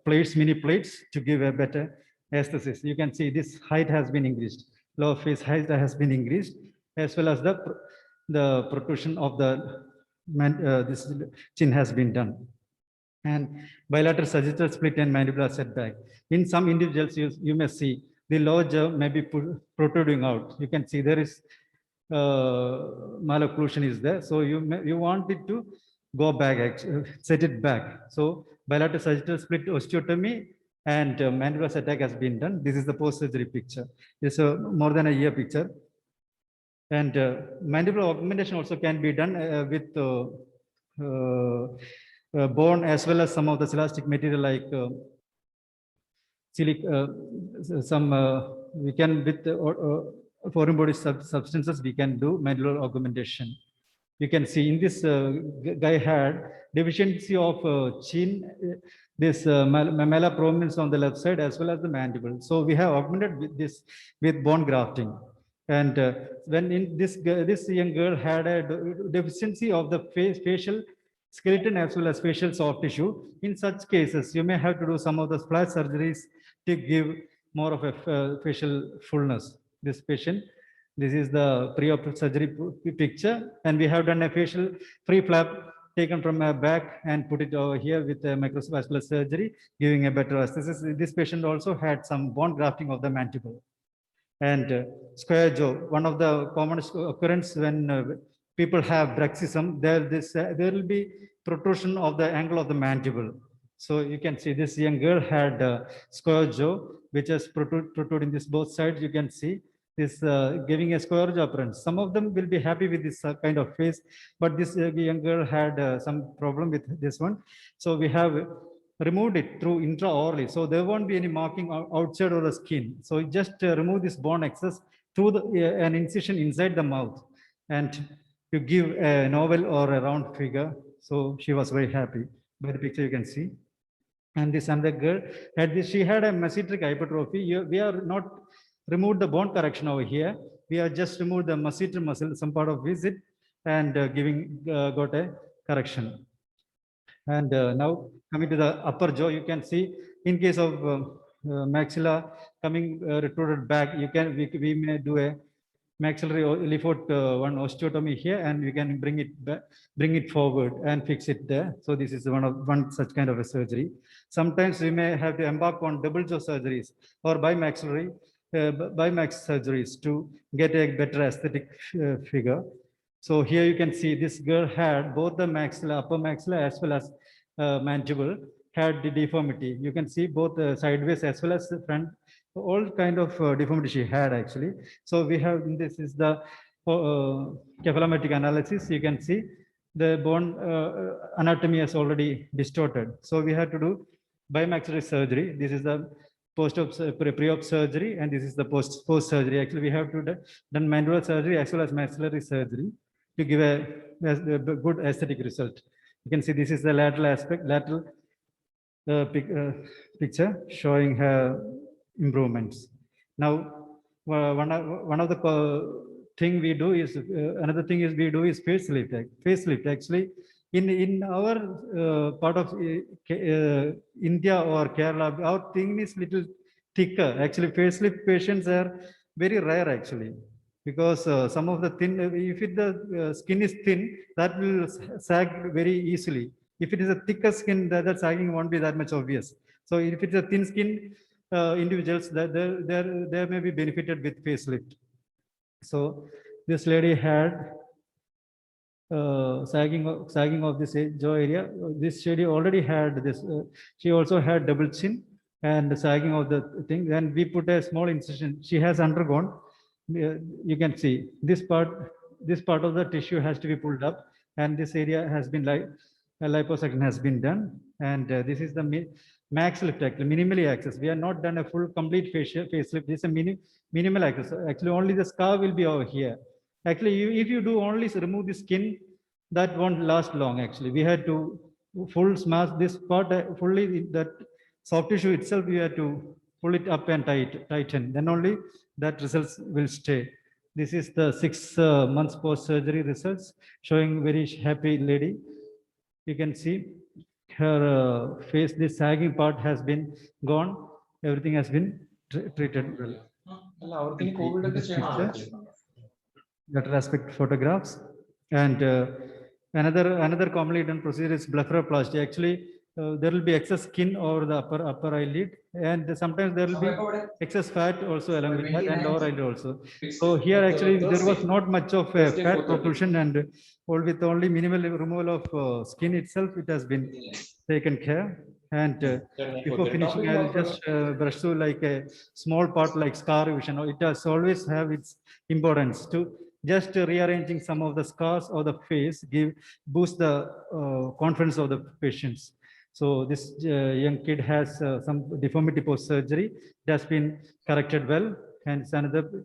plates, mini plates to give a better aesthesis. You can see this height has been increased. Lower face height has been increased as well as the protrusion of the this chin has been done. And bilateral sagittal split and mandibular setback. In some individuals, you may see the lower jaw may be protruding out. You can see there is malocclusion is there. So you want it to go back, set it back. So bilateral sagittal split osteotomy and mandibular setback has been done. This is the post-surgery picture. It's a more than a year picture. And mandibular augmentation also can be done with bone as well as some of the elastic material like we can with foreign body substances we can do mandibular augmentation. You can see in this guy had deficiency of chin, this mamella prominence on the left side as well as the mandible. So we have augmented with this with bone grafting. And when in this young girl had a deficiency of the facial skeleton as well as facial soft tissue. In such cases, you may have to do some of the splash surgeries to give more of a facial fullness. This patient, this is the pre-op surgery picture, and we have done a facial free flap taken from a back and put it over here with a microvascular surgery, giving a better aesthesis. This patient also had some bone grafting of the mandible. And square jaw, one of the commonest occurrence when people have bruxism, there will be protrusion of the angle of the mandible. So you can see this young girl had square jaw, which has protruding this both sides. You can see this giving a square jaw appearance. Some of them will be happy with this kind of face, but this young girl had some problem with this one. So we have removed it through intraorally. So there won't be any marking outside of the skin. So just remove this bone excess through an incision inside the mouth and to give an oval or a round figure. So she was very happy. By the picture you can see. And this other girl had this, she had a mesenteric hypertrophy. We are not removed the bone correction over here. we have just removed the masseter muscle, some part of it, and got a correction. And now coming to the upper jaw, you can see in case of maxilla coming retruded back, we may do a maxillary leafort one osteotomy here, and we can bring it back, bring it forward and fix it there. So this is one such kind of a surgery. Sometimes we may have to embark on double jaw surgeries or bimaxillary bimax surgeries to get a better aesthetic figure. So here you can see this girl had both the maxilla, upper maxilla as well as mandible had the deformity. You can see both sideways as well as the front, all kind of deformity she had actually. So we have, this is the cephalometric analysis. You can see the bone anatomy has already distorted. So we had to do bimaxillary surgery. This is the pre-op surgery, and this is the post surgery. Actually, we have to done mandibular surgery as well as maxillary surgery to give a good aesthetic result. You can see this is the lateral aspect, lateral picture showing her improvements. Now, one of the thing we do is another thing is we do is facelift. Facelift actually in our part of India or Kerala, our thing is little thicker. Actually, facelift patients are very rare actually, because some of the thin, if the skin is thin, that will sag very easily. If it is a thicker skin, that sagging won't be that much obvious. So if it's a thin skin individuals, they may be benefited with facelift. So this lady had sagging of this jaw area. This lady already had this. She also had double chin and sagging of the thing. Then we put a small incision. She has undergone. You can see this part of the tissue has to be pulled up, and this area has been like liposuction has been done. And this is the max lift, actually minimally access. We have not done a full complete facelift. This is a minimal access. Actually, only the scar will be over here. Actually, if you do only remove the skin, that won't last long. Actually, we had to full smash this part fully. That soft tissue itself, we had to pull it up and tighten. Then only that results will stay. This is the 6 months post surgery results showing very happy lady. You can see her face. This sagging part has been gone. Everything has been treated well. Lateral aspect photographs. And another commonly done procedure is blepharoplasty. Actually, there will be excess skin over the upper eyelid, and sometimes there will be excess fat also along with that, and lower eyelid also. So here actually there was not much of a fat protrusion, and with only minimal removal of skin itself, it has been taken care. And before finishing, I will just brush through like a small part like scar revision. It has always have its importance to just rearranging some of the scars or the face boost the confidence of the patients. So this young kid has some deformity post surgery. It has been corrected well. And another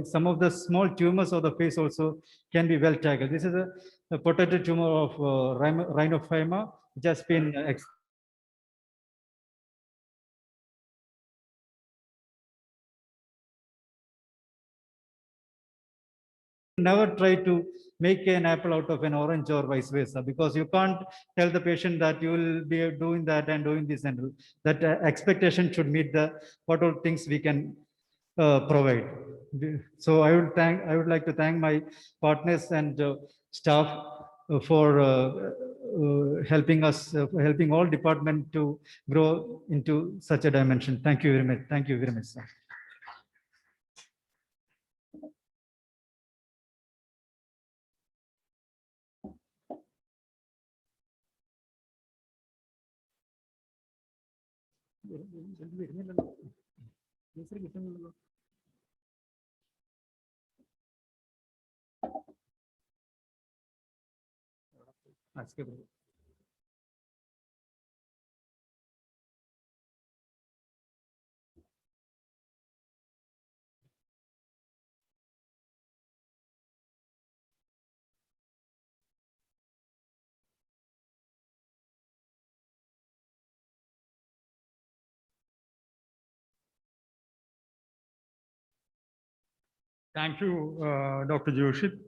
some of the small tumors of the face also can be well tackled. This is a protected tumor of rhinophyma, which has been never try to make an apple out of an orange or vice versa, because you can't tell the patient that you will be doing that and doing this, and that expectation should meet the what all things we can provide. So I would like to thank my partners and staff for helping us, helping all department to grow into such a dimension. Thank you very much. Thank you very much, sir. Thank you, Dr. Joshit.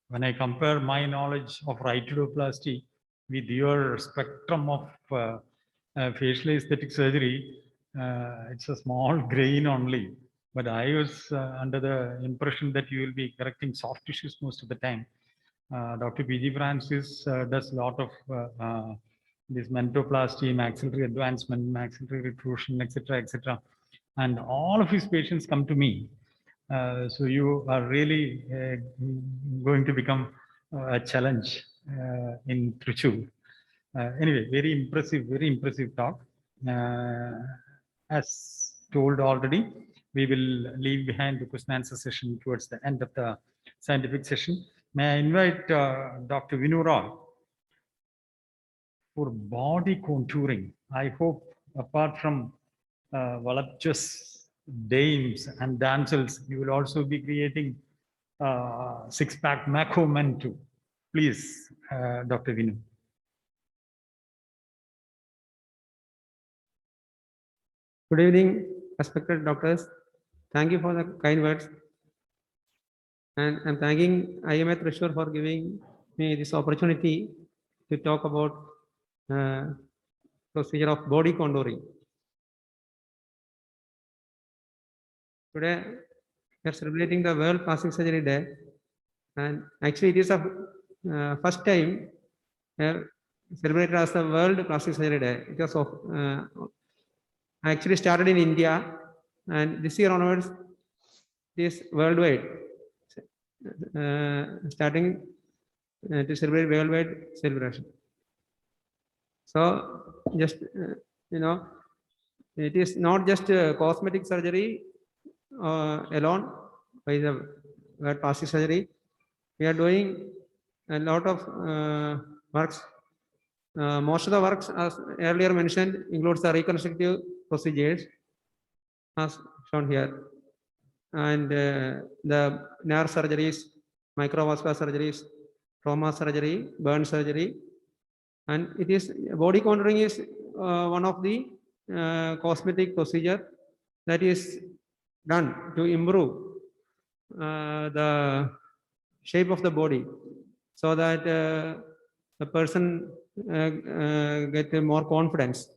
When I compare my knowledge of rhinoplasty with your spectrum of facial aesthetic surgery, it's a small grain only. But I was under the impression that you will be correcting soft tissues most of the time. Dr. PG Francis does a lot of this mentoplasty, maxillary advancement, maxillary retrusion, etc., etc. And all of his patients come to me. So you are really going to become a challenge in Trichy. Anyway, very impressive talk. As told already, we will leave behind the question answer session towards the end of the scientific session. May I invite Dr. Vinu Roy for body contouring. I hope apart from voluptuous dames and damsels, you will also be creating six-pack Mako men too. Please, Dr. Vinu. Good evening, respected doctors. Thank you for the kind words. And I'm thanking IMA Thrissur for giving me this opportunity to talk about procedure of body contouring. Today, we are celebrating the World Plastic Surgery Day. And actually, it is the first time celebrated as the World Plastic Surgery Day. It was actually started in India, and this year onwards, it is worldwide. Starting to celebrate worldwide celebration. So, just it is not just cosmetic surgery alone by the World Plastic Surgery. We are doing a lot of works. Most of the works, as earlier mentioned, includes the reconstructive procedures, as shown here, and the nerve surgeries, microvascular surgeries, trauma surgery, burn surgery, and it is body contouring is one of the cosmetic procedure that is done to improve the shape of the body, so that the person get more confidence.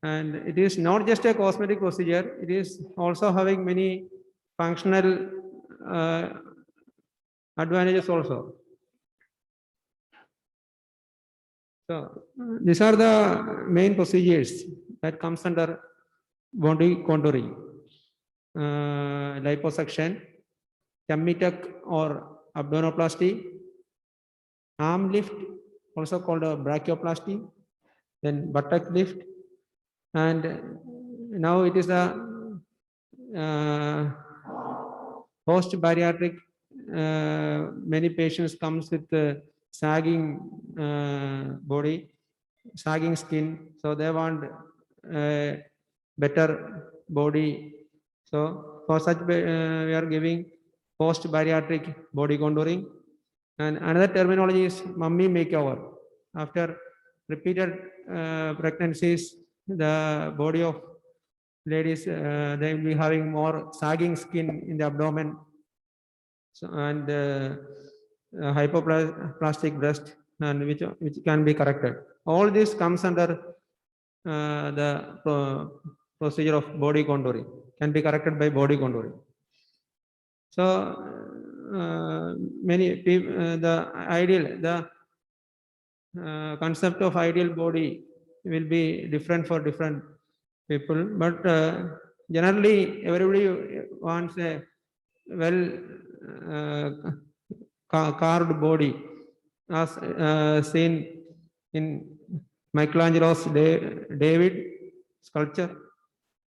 And it is not just a cosmetic procedure, it is also having many functional advantages also. So these are the main procedures that comes under body contouring. Liposuction, tummy tuck or abdominoplasty, arm lift, also called a brachioplasty, then buttock lift, and now it is a post-bariatric. Many patients comes with sagging body, sagging skin, so they want better body. So for such we are giving post-bariatric body contouring. And another terminology is mummy makeover. After repeated pregnancies, the body of ladies, they will be having more sagging skin in the abdomen, so, and hypoplastic breast, and which can be corrected. All this comes under the procedure of body contouring, can be corrected by body contouring. So many people, the concept of ideal body will be different for different people, but generally everybody wants a well carved body, as seen in Michelangelo's David sculpture,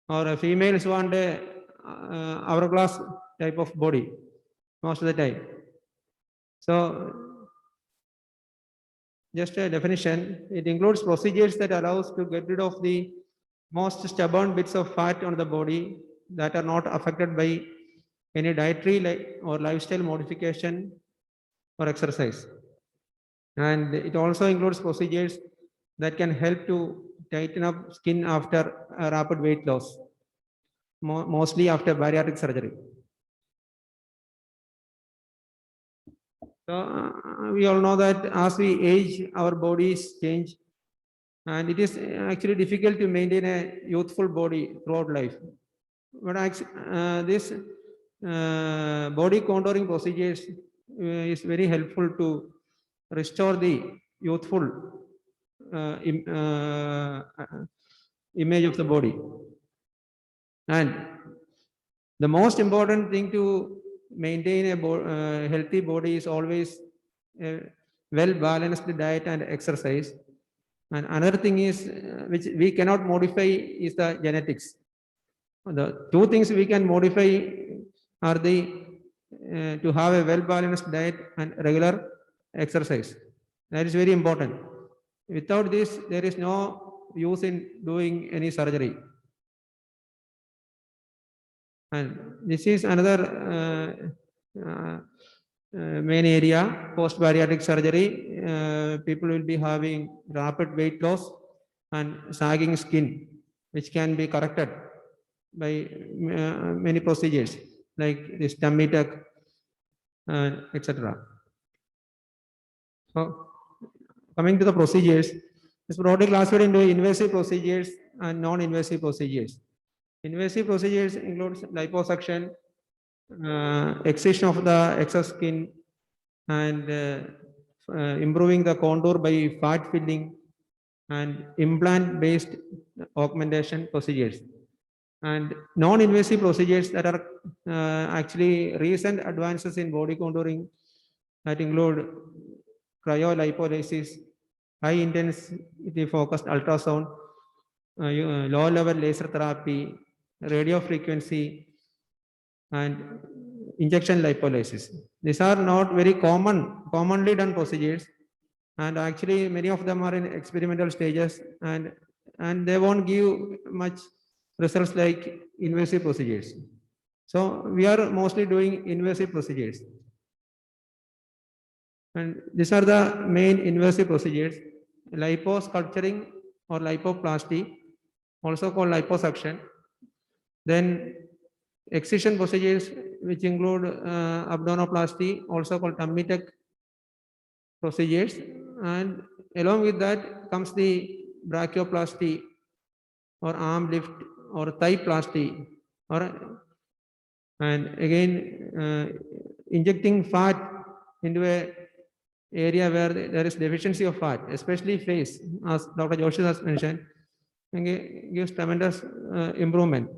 or a females want a hourglass type of body most of the time. So just a definition, it includes procedures that allows to get rid of the most stubborn bits of fat on the body that are not affected by any dietary or lifestyle modification or exercise. And it also includes procedures that can help to tighten up skin after a rapid weight loss. mostly after bariatric surgery. So we all know that as we age, our bodies change, and it is actually difficult to maintain a youthful body throughout life. But this body contouring procedures is very helpful to restore the youthful image of the body. And the most important thing to maintain a healthy body is always a well-balanced diet and exercise. And another thing is, which we cannot modify, is the genetics. The two things we can modify are to have a well-balanced diet and regular exercise. That is very important. Without this, there is no use in doing any surgery. And this is another main area, post-bariatric surgery. People will be having rapid weight loss and sagging skin, which can be corrected by many procedures like this tummy tuck, etc. So, coming to the procedures, it's broadly classified into invasive procedures and non-invasive procedures. Invasive procedures includes liposuction, excision of the excess skin, and improving the contour by fat filling and implant-based augmentation procedures. And non-invasive procedures that are actually recent advances in body contouring that include cryolipolysis, high intensity focused ultrasound, low level laser therapy, radio frequency, and injection lipolysis. These are not very commonly done procedures, and actually many of them are in experimental stages, and they won't give much results like invasive procedures. So we are mostly doing invasive procedures. And these are the main invasive procedures: liposculpturing or lipoplasty, also called liposuction. Then excision procedures, which include abdominoplasty, also called tummy tuck procedures. And along with that comes the brachioplasty or arm lift or thigh plasty, and again injecting fat into a area where there is deficiency of fat, especially face, as Dr. Joshi has mentioned, and gives tremendous improvement.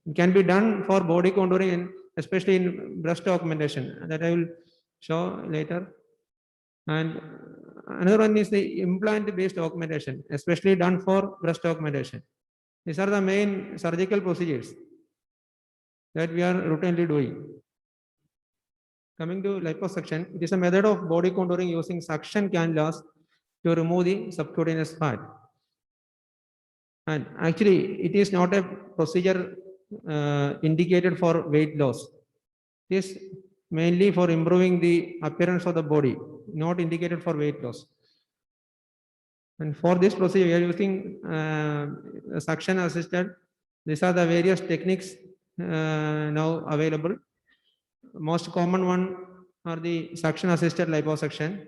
It can be done for body contouring and especially in breast augmentation, that I will show later. And another one is the implant-based augmentation, especially done for breast augmentation. These are the main surgical procedures that we are routinely doing. Coming to liposuction, it is a method of body contouring using suction cannulas to remove the subcutaneous fat. And actually, it is not a procedure indicated for weight loss. It is mainly for improving the appearance of the body, not indicated for weight loss. And for this procedure, we are using suction assisted. These are the various techniques now available. Most common one are the suction assisted liposuction,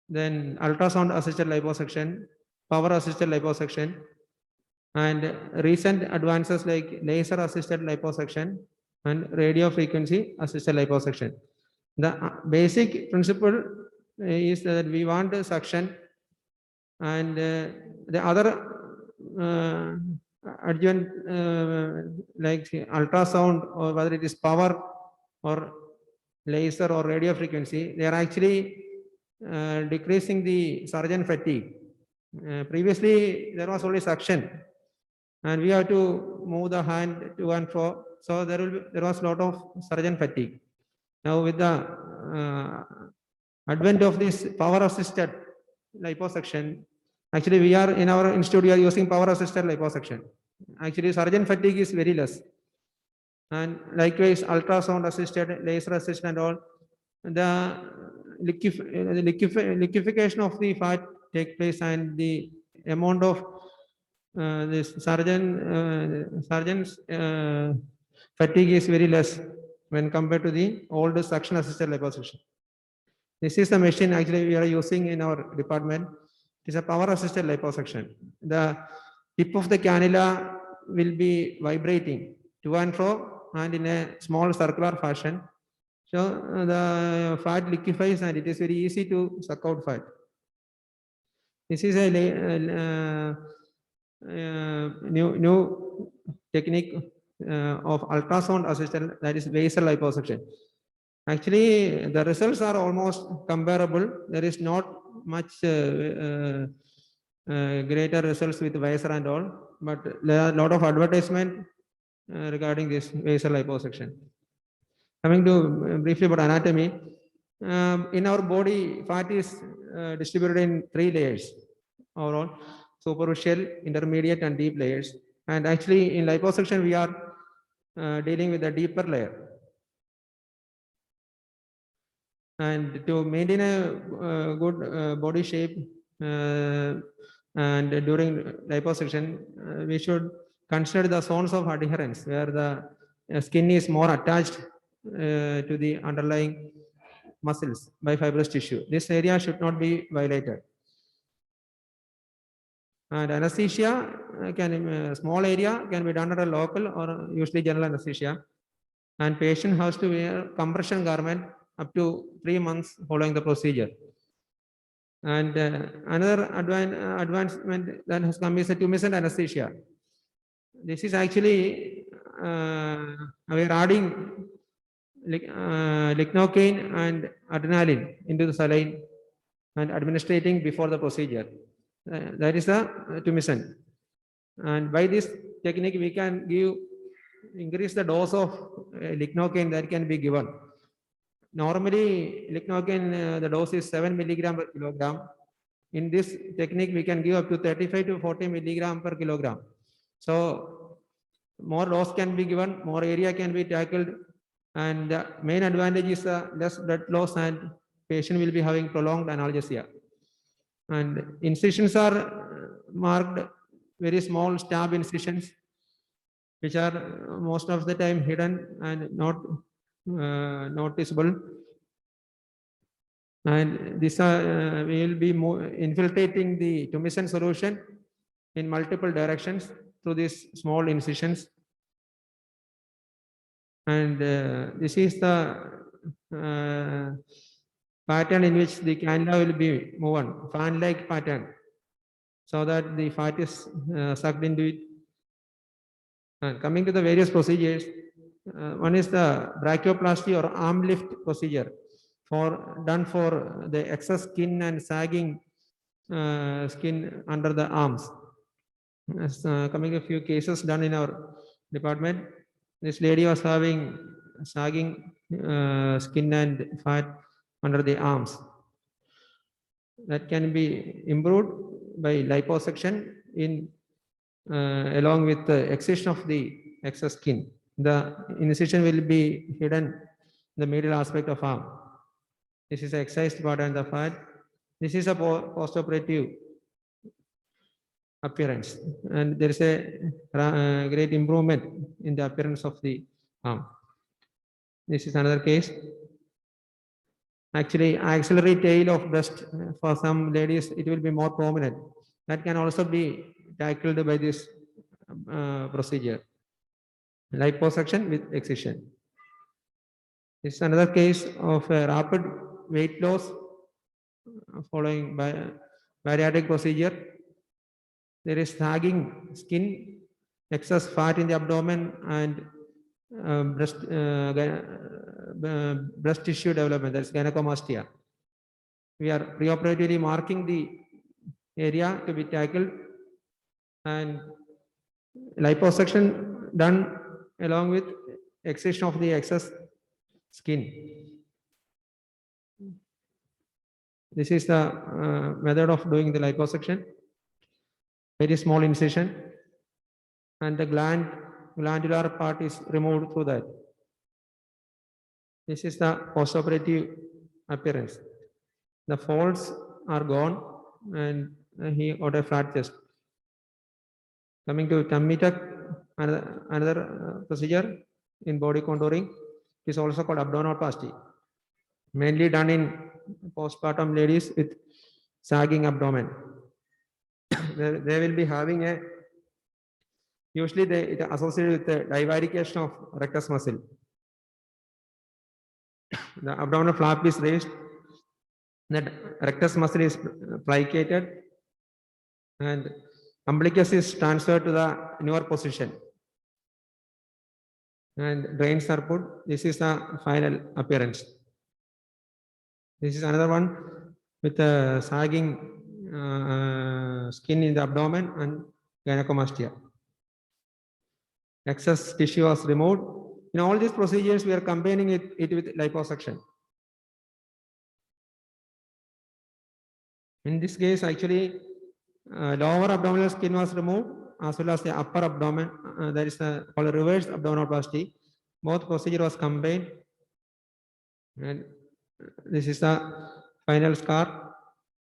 then ultrasound assisted liposuction, power assisted liposuction, and recent advances like laser assisted liposuction and radio frequency assisted liposuction. The basic principle is that we want a suction, and the other adjuvant like ultrasound, or whether it is power or laser or radio frequency, they are actually decreasing the surgeon fatigue. Previously, there was only suction, and we have to move the hand to and fro. So there was a lot of surgeon fatigue. Now with the advent of this power assisted liposuction, actually we are in our institute, we are using power assisted liposuction. Actually surgeon fatigue is very less. And likewise ultrasound assisted, laser assisted and all, the liquefaction of the fat take place, and the amount of this surgeon's fatigue is very less when compared to the old suction assisted liposuction. This is the machine actually we are using in our department. It is a power assisted liposuction. The tip of the cannula will be vibrating to and fro and in a small circular fashion. So the fat liquefies and it is very easy to suck out fat. This is a new technique of ultrasound assisted, that is basal liposuction. Actually, the results are almost comparable. There is not much greater results with Vaser and all, but there are a lot of advertisement regarding this basal liposuction. Coming to briefly about anatomy, in our body, fat is distributed in 3 layers overall: superficial, intermediate, and deep layers. And actually, in liposuction, we are dealing with a deeper layer. And to maintain a good body shape and during liposuction, we should consider the zones of adherence where the skin is more attached to the underlying muscles by fibrous tissue. This area should not be violated. And anesthesia small area can be done at a local or usually general anesthesia. And patient has to wear compression garment up to 3 months following the procedure. And another advancement that has come is a tumescent anesthesia. This is actually we are adding lignocaine and adrenaline into the saline and administrating before the procedure. That is the tumescent. And by this technique, we can increase the dose of lignocaine that can be given. Normally, lignocaine, the dose is 7 milligram per kilogram. In this technique, we can give up to 35 to 40 milligram per kilogram. So more dose can be given, more area can be tackled, and the main advantage is less blood loss, and patient will be having prolonged analgesia. And incisions are marked very small stab incisions, which are most of the time hidden and not noticeable. And this we will be infiltrating the tumescent solution in multiple directions through these small incisions. And this is the pattern in which the cannula will be moved, fan-like pattern, so that the fat is sucked into it. And coming to the various procedures, one is the brachioplasty or arm lift procedure done for the excess skin and sagging skin under the arms. Coming to a few cases done in our department, this lady was having sagging skin and fat under the arms. That can be improved by liposuction along with the excision of the excess skin. The incision will be hidden in the medial aspect of arm. This is the excised part and the fat. This is a postoperative appearance, and there is a great improvement in the appearance of the arm. This is another case. Actually, axillary tail of breast for some ladies, it will be more prominent. That can also be tackled by this procedure. Liposuction with excision. This is another case of a rapid weight loss following bariatric procedure. There is sagging skin, excess fat in the abdomen, and breast tissue development, that's gynecomastia. We are preoperatively marking the area to be tackled, and liposuction done along with excision of the excess skin. This is the method of doing the liposuction. Very small incision, and the glandular part is removed through that. This is the postoperative appearance. The folds are gone, and he got a flat chest. Coming to tummy tuck, another procedure in body contouring is also called abdominoplasty. Mainly done in postpartum ladies with sagging abdomen. They will be having a, usually it associated with the divarication of rectus muscle. The abdominal flap is raised, the rectus muscle is plicated, and umbilicus is transferred to the newer position. And drains are put. This is the final appearance. This is another one with a sagging skin in the abdomen and gynecomastia. Excess tissue was removed. In all these procedures, we are combining it with liposuction. In this case, actually, lower abdominal skin was removed as well as the upper abdomen. That is called reverse abdominoplasty. Both procedure was combined. And this is the final scar,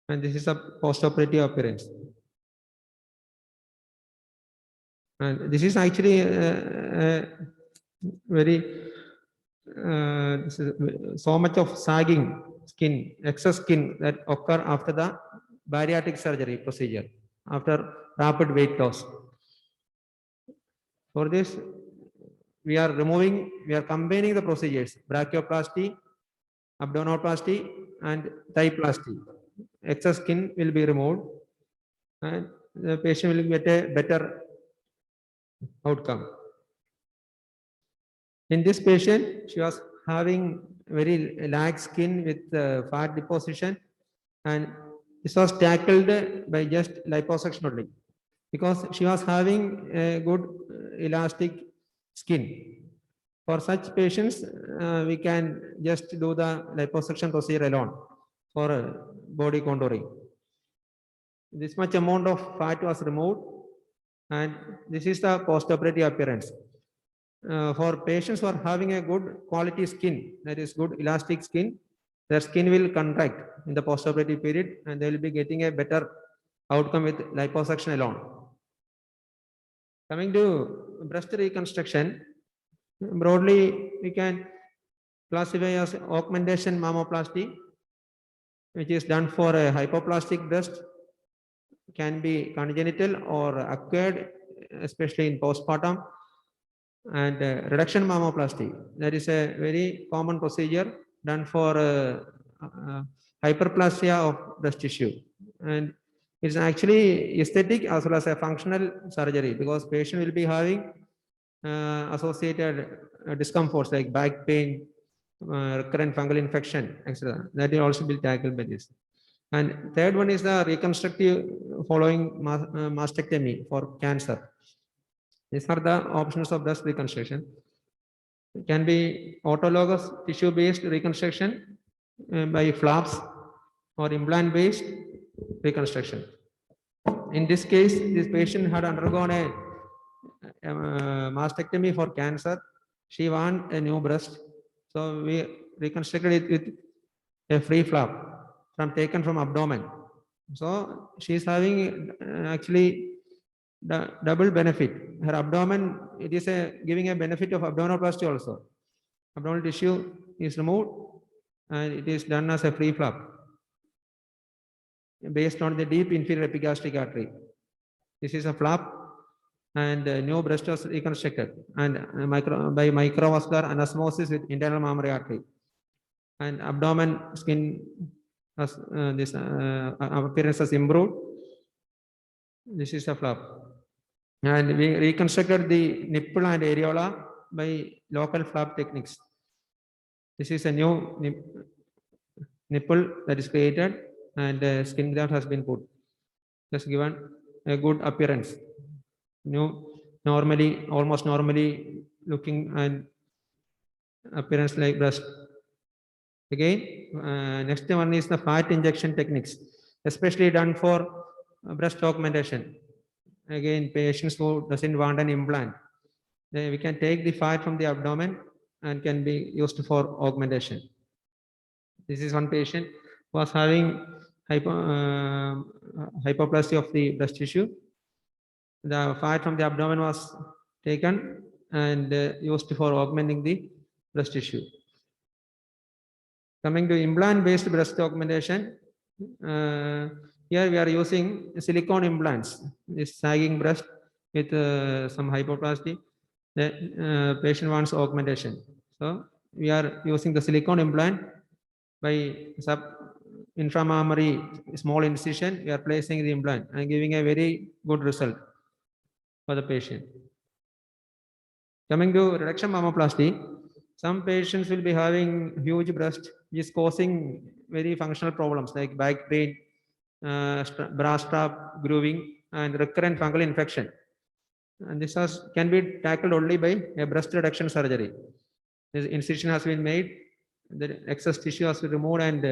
and this is a post-operative appearance. And this is actually this is so much of sagging skin, excess skin that occur after the bariatric surgery procedure, after rapid weight loss. For this, we are combining the procedures, brachioplasty, abdominoplasty, and thighplasty. Excess skin will be removed, and the patient will get a better outcome. In this patient, she was having very lax skin with fat deposition, and this was tackled by just liposuction only, because she was having a good elastic skin. For such patients, we can just do the liposuction procedure alone for body contouring. This much amount of fat was removed, and this is the post-operative appearance. For patients who are having a good quality skin, that is good elastic skin, their skin will contract in the post-operative period, and they will be getting a better outcome with liposuction alone. Coming to breast reconstruction, broadly we can classify as augmentation mammoplasty, which is done for a hypoplastic breast, can be congenital or acquired, especially in postpartum. And reduction mammoplasty, that is a very common procedure done for hyperplasia of breast tissue, and it's actually aesthetic as well as a functional surgery, because patient will be having associated discomforts like back pain, recurrent fungal infection, etc. That will also be tackled by this. And third one is the reconstructive following mastectomy for cancer. These are the options of breast reconstruction. It can be autologous tissue-based reconstruction by flaps or implant-based reconstruction. In this case, this patient had undergone a mastectomy for cancer. She wanted a new breast, so we reconstructed it with a free flap taken from abdomen. So she is having actually the double benefit. Her abdomen, it is giving a benefit of abdominoplasty also. Abdominal tissue is removed, and it is done as a free flap based on the deep inferior epigastric artery. This is a flap, and new breast was reconstructed, and by microvascular anesthesis with internal mammary artery, and abdomen skin has this appearance has improved. This is a flap, and we reconstructed the nipple and areola by local flap techniques. This is a new nipple that is created, and skin graft has been put. Just given a good appearance. New, normally, almost normally looking and appearance like breast. Again, next one is the fat injection techniques, especially done for breast augmentation. Again, patients who doesn't want an implant, we can take the fat from the abdomen and can be used for augmentation. This is one patient who was having hypoplasty of the breast tissue, the fat from the abdomen was taken and used for augmenting the breast tissue. Coming to implant-based breast augmentation, here we are using silicone implants, this sagging breast with some hypoplasty. The patient wants augmentation. So we are using the silicone implant by inframammary small incision. We are placing the implant and giving a very good result for the patient. Coming to reduction mammoplasty, some patients will be having huge breast, which is causing very functional problems like back pain, bra strap grooving, and recurrent fungal infection. And this can be tackled only by a breast reduction surgery. This incision has been made, the excess tissue has been removed, and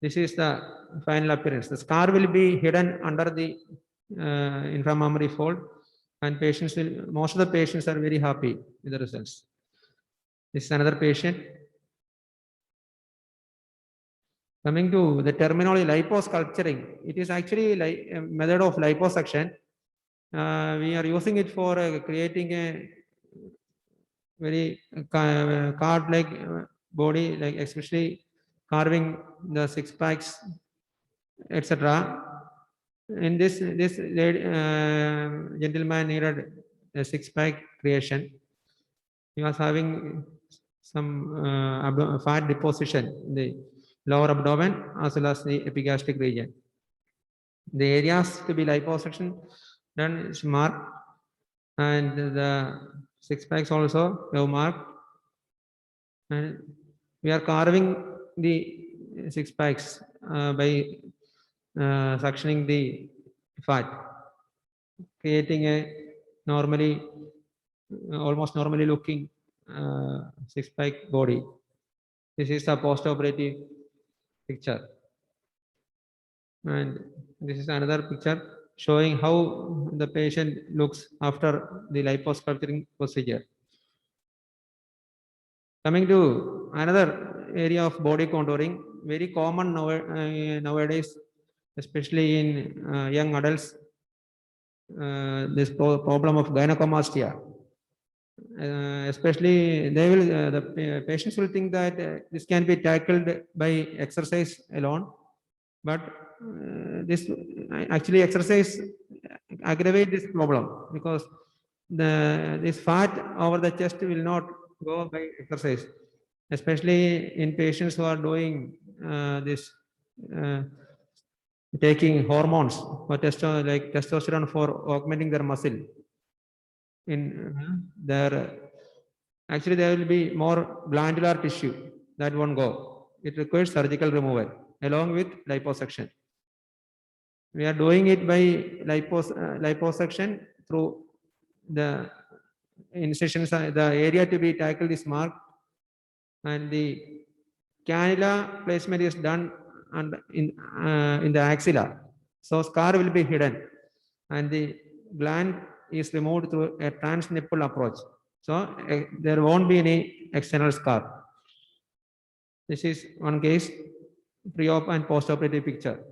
this is the final appearance. The scar will be hidden under the inframammary fold, and most of the patients are very happy with the results. This is another patient. Coming to the terminology liposculpturing, it is actually like a method of liposuction. We are using it for creating a very card-like body, like especially carving the six packs, etc. In this gentleman needed a six-pack creation. He was having some fat deposition in the lower abdomen as well as the epigastric region. The areas to be liposuction done is marked, and the six packs also have marked. And we are carving the six packs by suctioning the fat, creating a almost normally looking six-pack body. This is a post-operative picture. And this is another picture showing how the patient looks after the liposculpturing procedure. Coming to another area of body contouring, very common nowadays, especially in young adults, this problem of gynecomastia. Especially the patients will think that this can be tackled by exercise alone, but this actually exercise aggravate this problem, because this fat over the chest will not go by exercise, especially in patients who are doing taking hormones for like testosterone for augmenting their muscle. In there, actually there will be more glandular tissue that won't go. It requires surgical removal along with liposuction. We are doing it by liposuction through the incisions. The area to be tackled is marked, and the cannula placement is done in the axilla. So scar will be hidden, and the gland is removed through a transnipple approach. So there won't be any external scar. This is one case, pre-op and post-operative picture.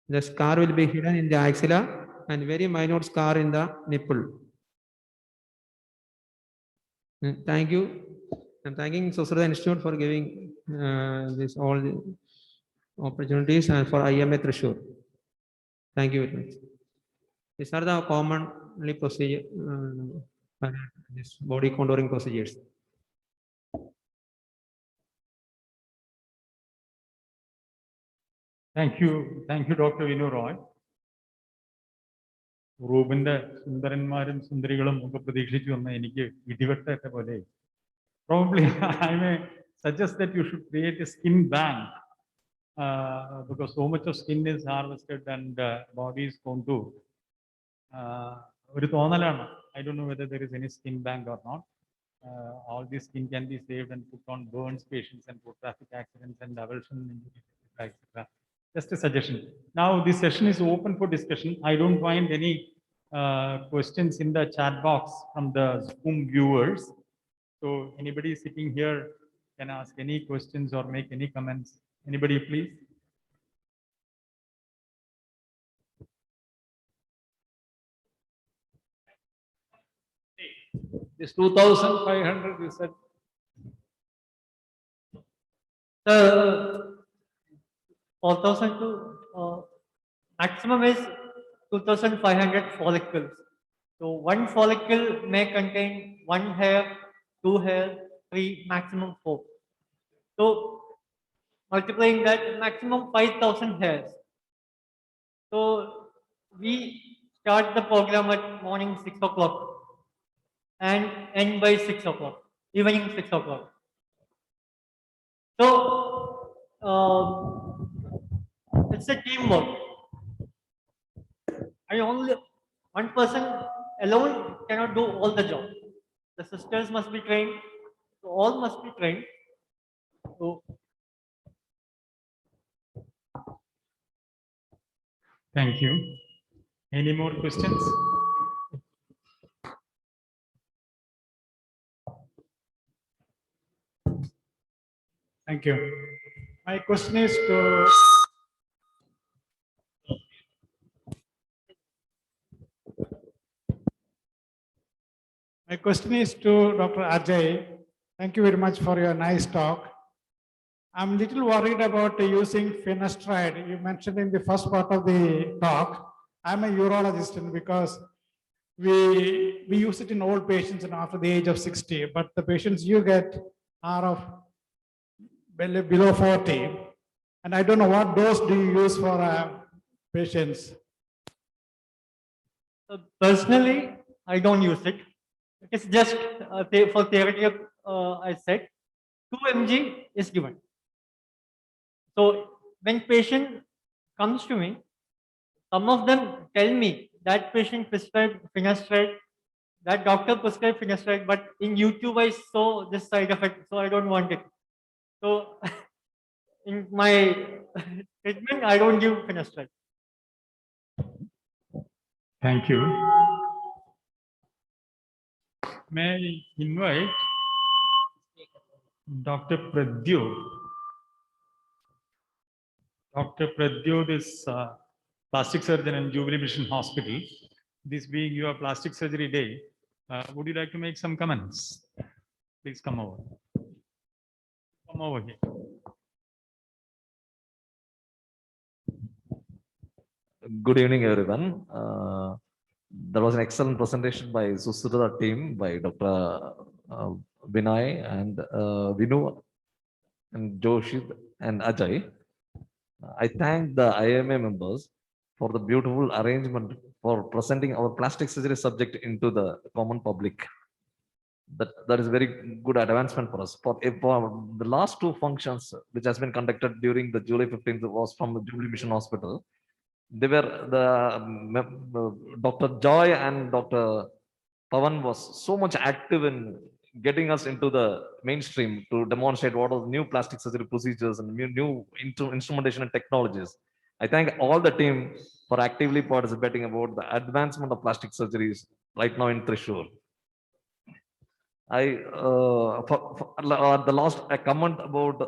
The scar will be hidden in the axilla and very minute scar in the nipple. Thank you. I'm thanking Sushrut Institute for giving all the opportunities and for IMA Thrissur. Thank you very much. These are the commonly procedure, this body contouring procedures. Thank you, Dr. Vinu Roy. റൂബിന്റെ സുന്ദരന്മാരും സുന്ദരികളും ഒക്കെ പ്രതീക്ഷിച്ചു വന്ന എനിക്ക് ഇടിവെട്ടേറ്റ പോലെ. Probably I may suggest that you should create a skin bank because so much of skin is harvested and body is contoured. ഒരു തോന്നലാണ്. I don't know whether there is any skin bank or not. All this skin can be saved and put on burns patients and for traffic accidents and avulsion injuries, etc. Just a suggestion. Now this session is open for discussion. I don't find any questions in the chat box from the Zoom viewers. So anybody sitting here can ask any questions or make any comments. Anybody, please? This 2,500, you said. The 4,000 to maximum is 2,500 follicles. So one follicle may contain 1 hair, 2 hair, 3, maximum 4. So multiplying that, maximum 5,000 hairs. So we start the program at morning 6 o'clock and end by 6 o'clock, evening 6 o'clock. So it's a teamwork. One person alone cannot do all the job. The sisters must be trained, so all must be trained. So Thank you. Any more questions? Thank you. My question is to Dr. Ajay. Thank you very much for your nice talk. I'm little worried about using finasteride. You mentioned in the first part of the talk. I'm a urologist and because we use it in old patients and after the age of 60, but the patients you get are of below 40. And I don't know what dose do you use for patients? personally, I don't use it. It's just for theoretical, I said 2 mg is given. So when patient comes to me, some of them tell me that patient prescribed finasteride, that doctor prescribed finasteride, but in YouTube I saw this side effect, so I don't want it. So in my treatment, I don't give finasteride. Thank you. May I invite Dr. Pradyut. Dr. Pradyut is plastic surgeon in Jubilee Mission Hospital. This being your plastic surgery day, would you like to make some comments? Please come over. Come over here. Good evening, everyone. There was an excellent presentation by Susrita team, by Dr. Vinay and Vinu and Joshit and Ajay. I thank the IMA members for the beautiful arrangement for presenting our plastic surgery subject into the common public. That is very good advancement for us. For the last 2 functions which has been conducted during the July 15th was from the Jubilee Mission Hospital. They were Dr. Joy and Dr. Pawan was so much active in getting us into the mainstream to demonstrate what are the new plastic surgery procedures and new instrumentation and technologies. I thank all the team for actively participating about the advancement of plastic surgeries right now in Thrissur. The last a comment about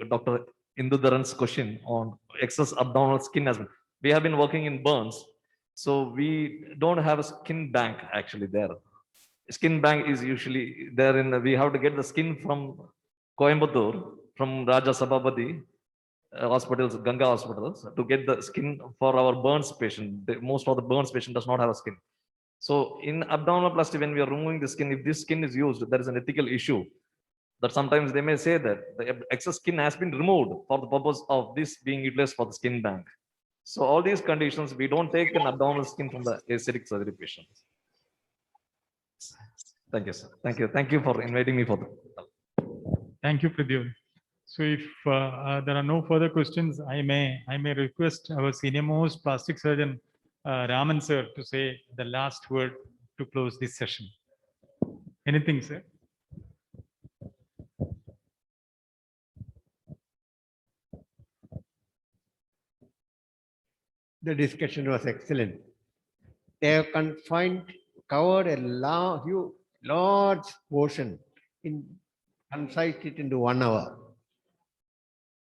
Dr. Indudharan's question on excess abdominal skin has been. We have been working in burns, so we don't have a skin bank actually there. Skin bank is usually there we have to get the skin from Coimbatore, from Raja Sabhabadi hospitals, Ganga hospitals, to get the skin for our burns patient. Most of the burns patient does not have a skin. So in abdominoplasty, when we are removing the skin, if this skin is used, there is an ethical issue that sometimes they may say that the excess skin has been removed for the purpose of this being utilized for the skin bank. So all these conditions, we don't take an abdominal skin from the aesthetic surgery patients. Thank you, sir. Thank you. Thank you for inviting me for the. Thank you, Pradyut. So if there are no further questions, I may request our senior most plastic surgeon, Raman sir, to say the last word to close this session. Anything, sir? The discussion was excellent. They have covered a large portion concised it into 1 hour.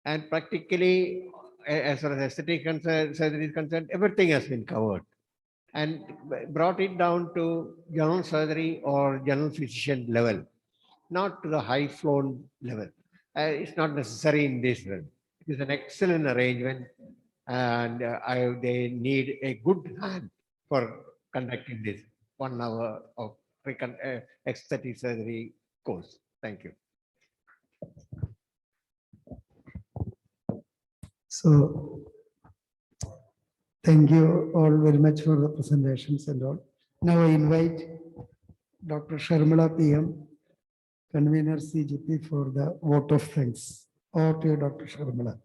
And practically, as far as aesthetic surgery is concerned, everything has been covered. and brought it down to general surgery or general physician level, not to the high flown level. It's not necessary in this realm. It is an excellent arrangement, and they need a good hand for conducting this 1 hour of aesthetic surgery course. Thank you. So thank you all very much for the presentations and all. Now I invite Dr. Sharmila PM, convener CGP, for the vote of thanks. Over to you, Dr. Sharmila.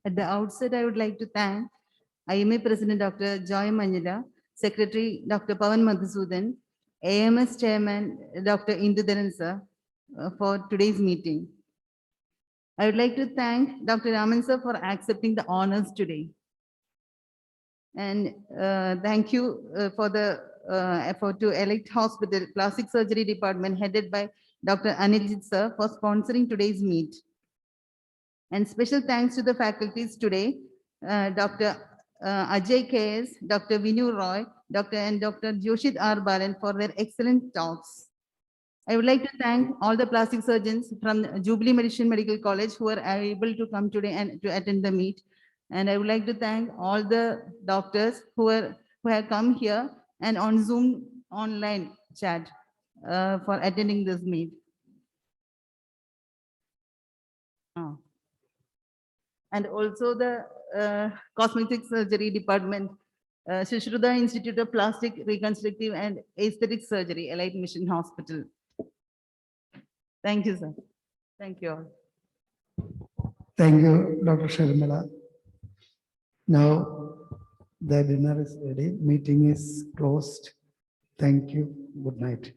At the outset, I would like to thank IMA President Dr. Joy Manjula, Secretary Dr. Pavan Madhusudan, AMS Chairman Dr. Indudharan sir for today's meeting. I would like to thank Dr. Raman sir for accepting the honors today. And thank you for the effort to elect hospital plastic surgery department headed by Dr. Aniljit sir for sponsoring today's meet. And special thanks to the faculties today, Dr. Ajay KS, Dr. Vinu Roy, Dr. Joshit R. Balan for their excellent talks. I would like to thank all the plastic surgeons from Jubilee Medical College who are able to come today and to attend the meet. And I would like to thank all the doctors who have come here and on Zoom online chat for attending this meet. And also the cosmetic surgery department, Shishruda Institute of Plastic Reconstructive and Aesthetic Surgery, Allied Mission Hospital. Thank you, sir. Thank you all. Thank you, Dr. Sharmila. Now the dinner is ready. Meeting is closed. Thank you. Good night.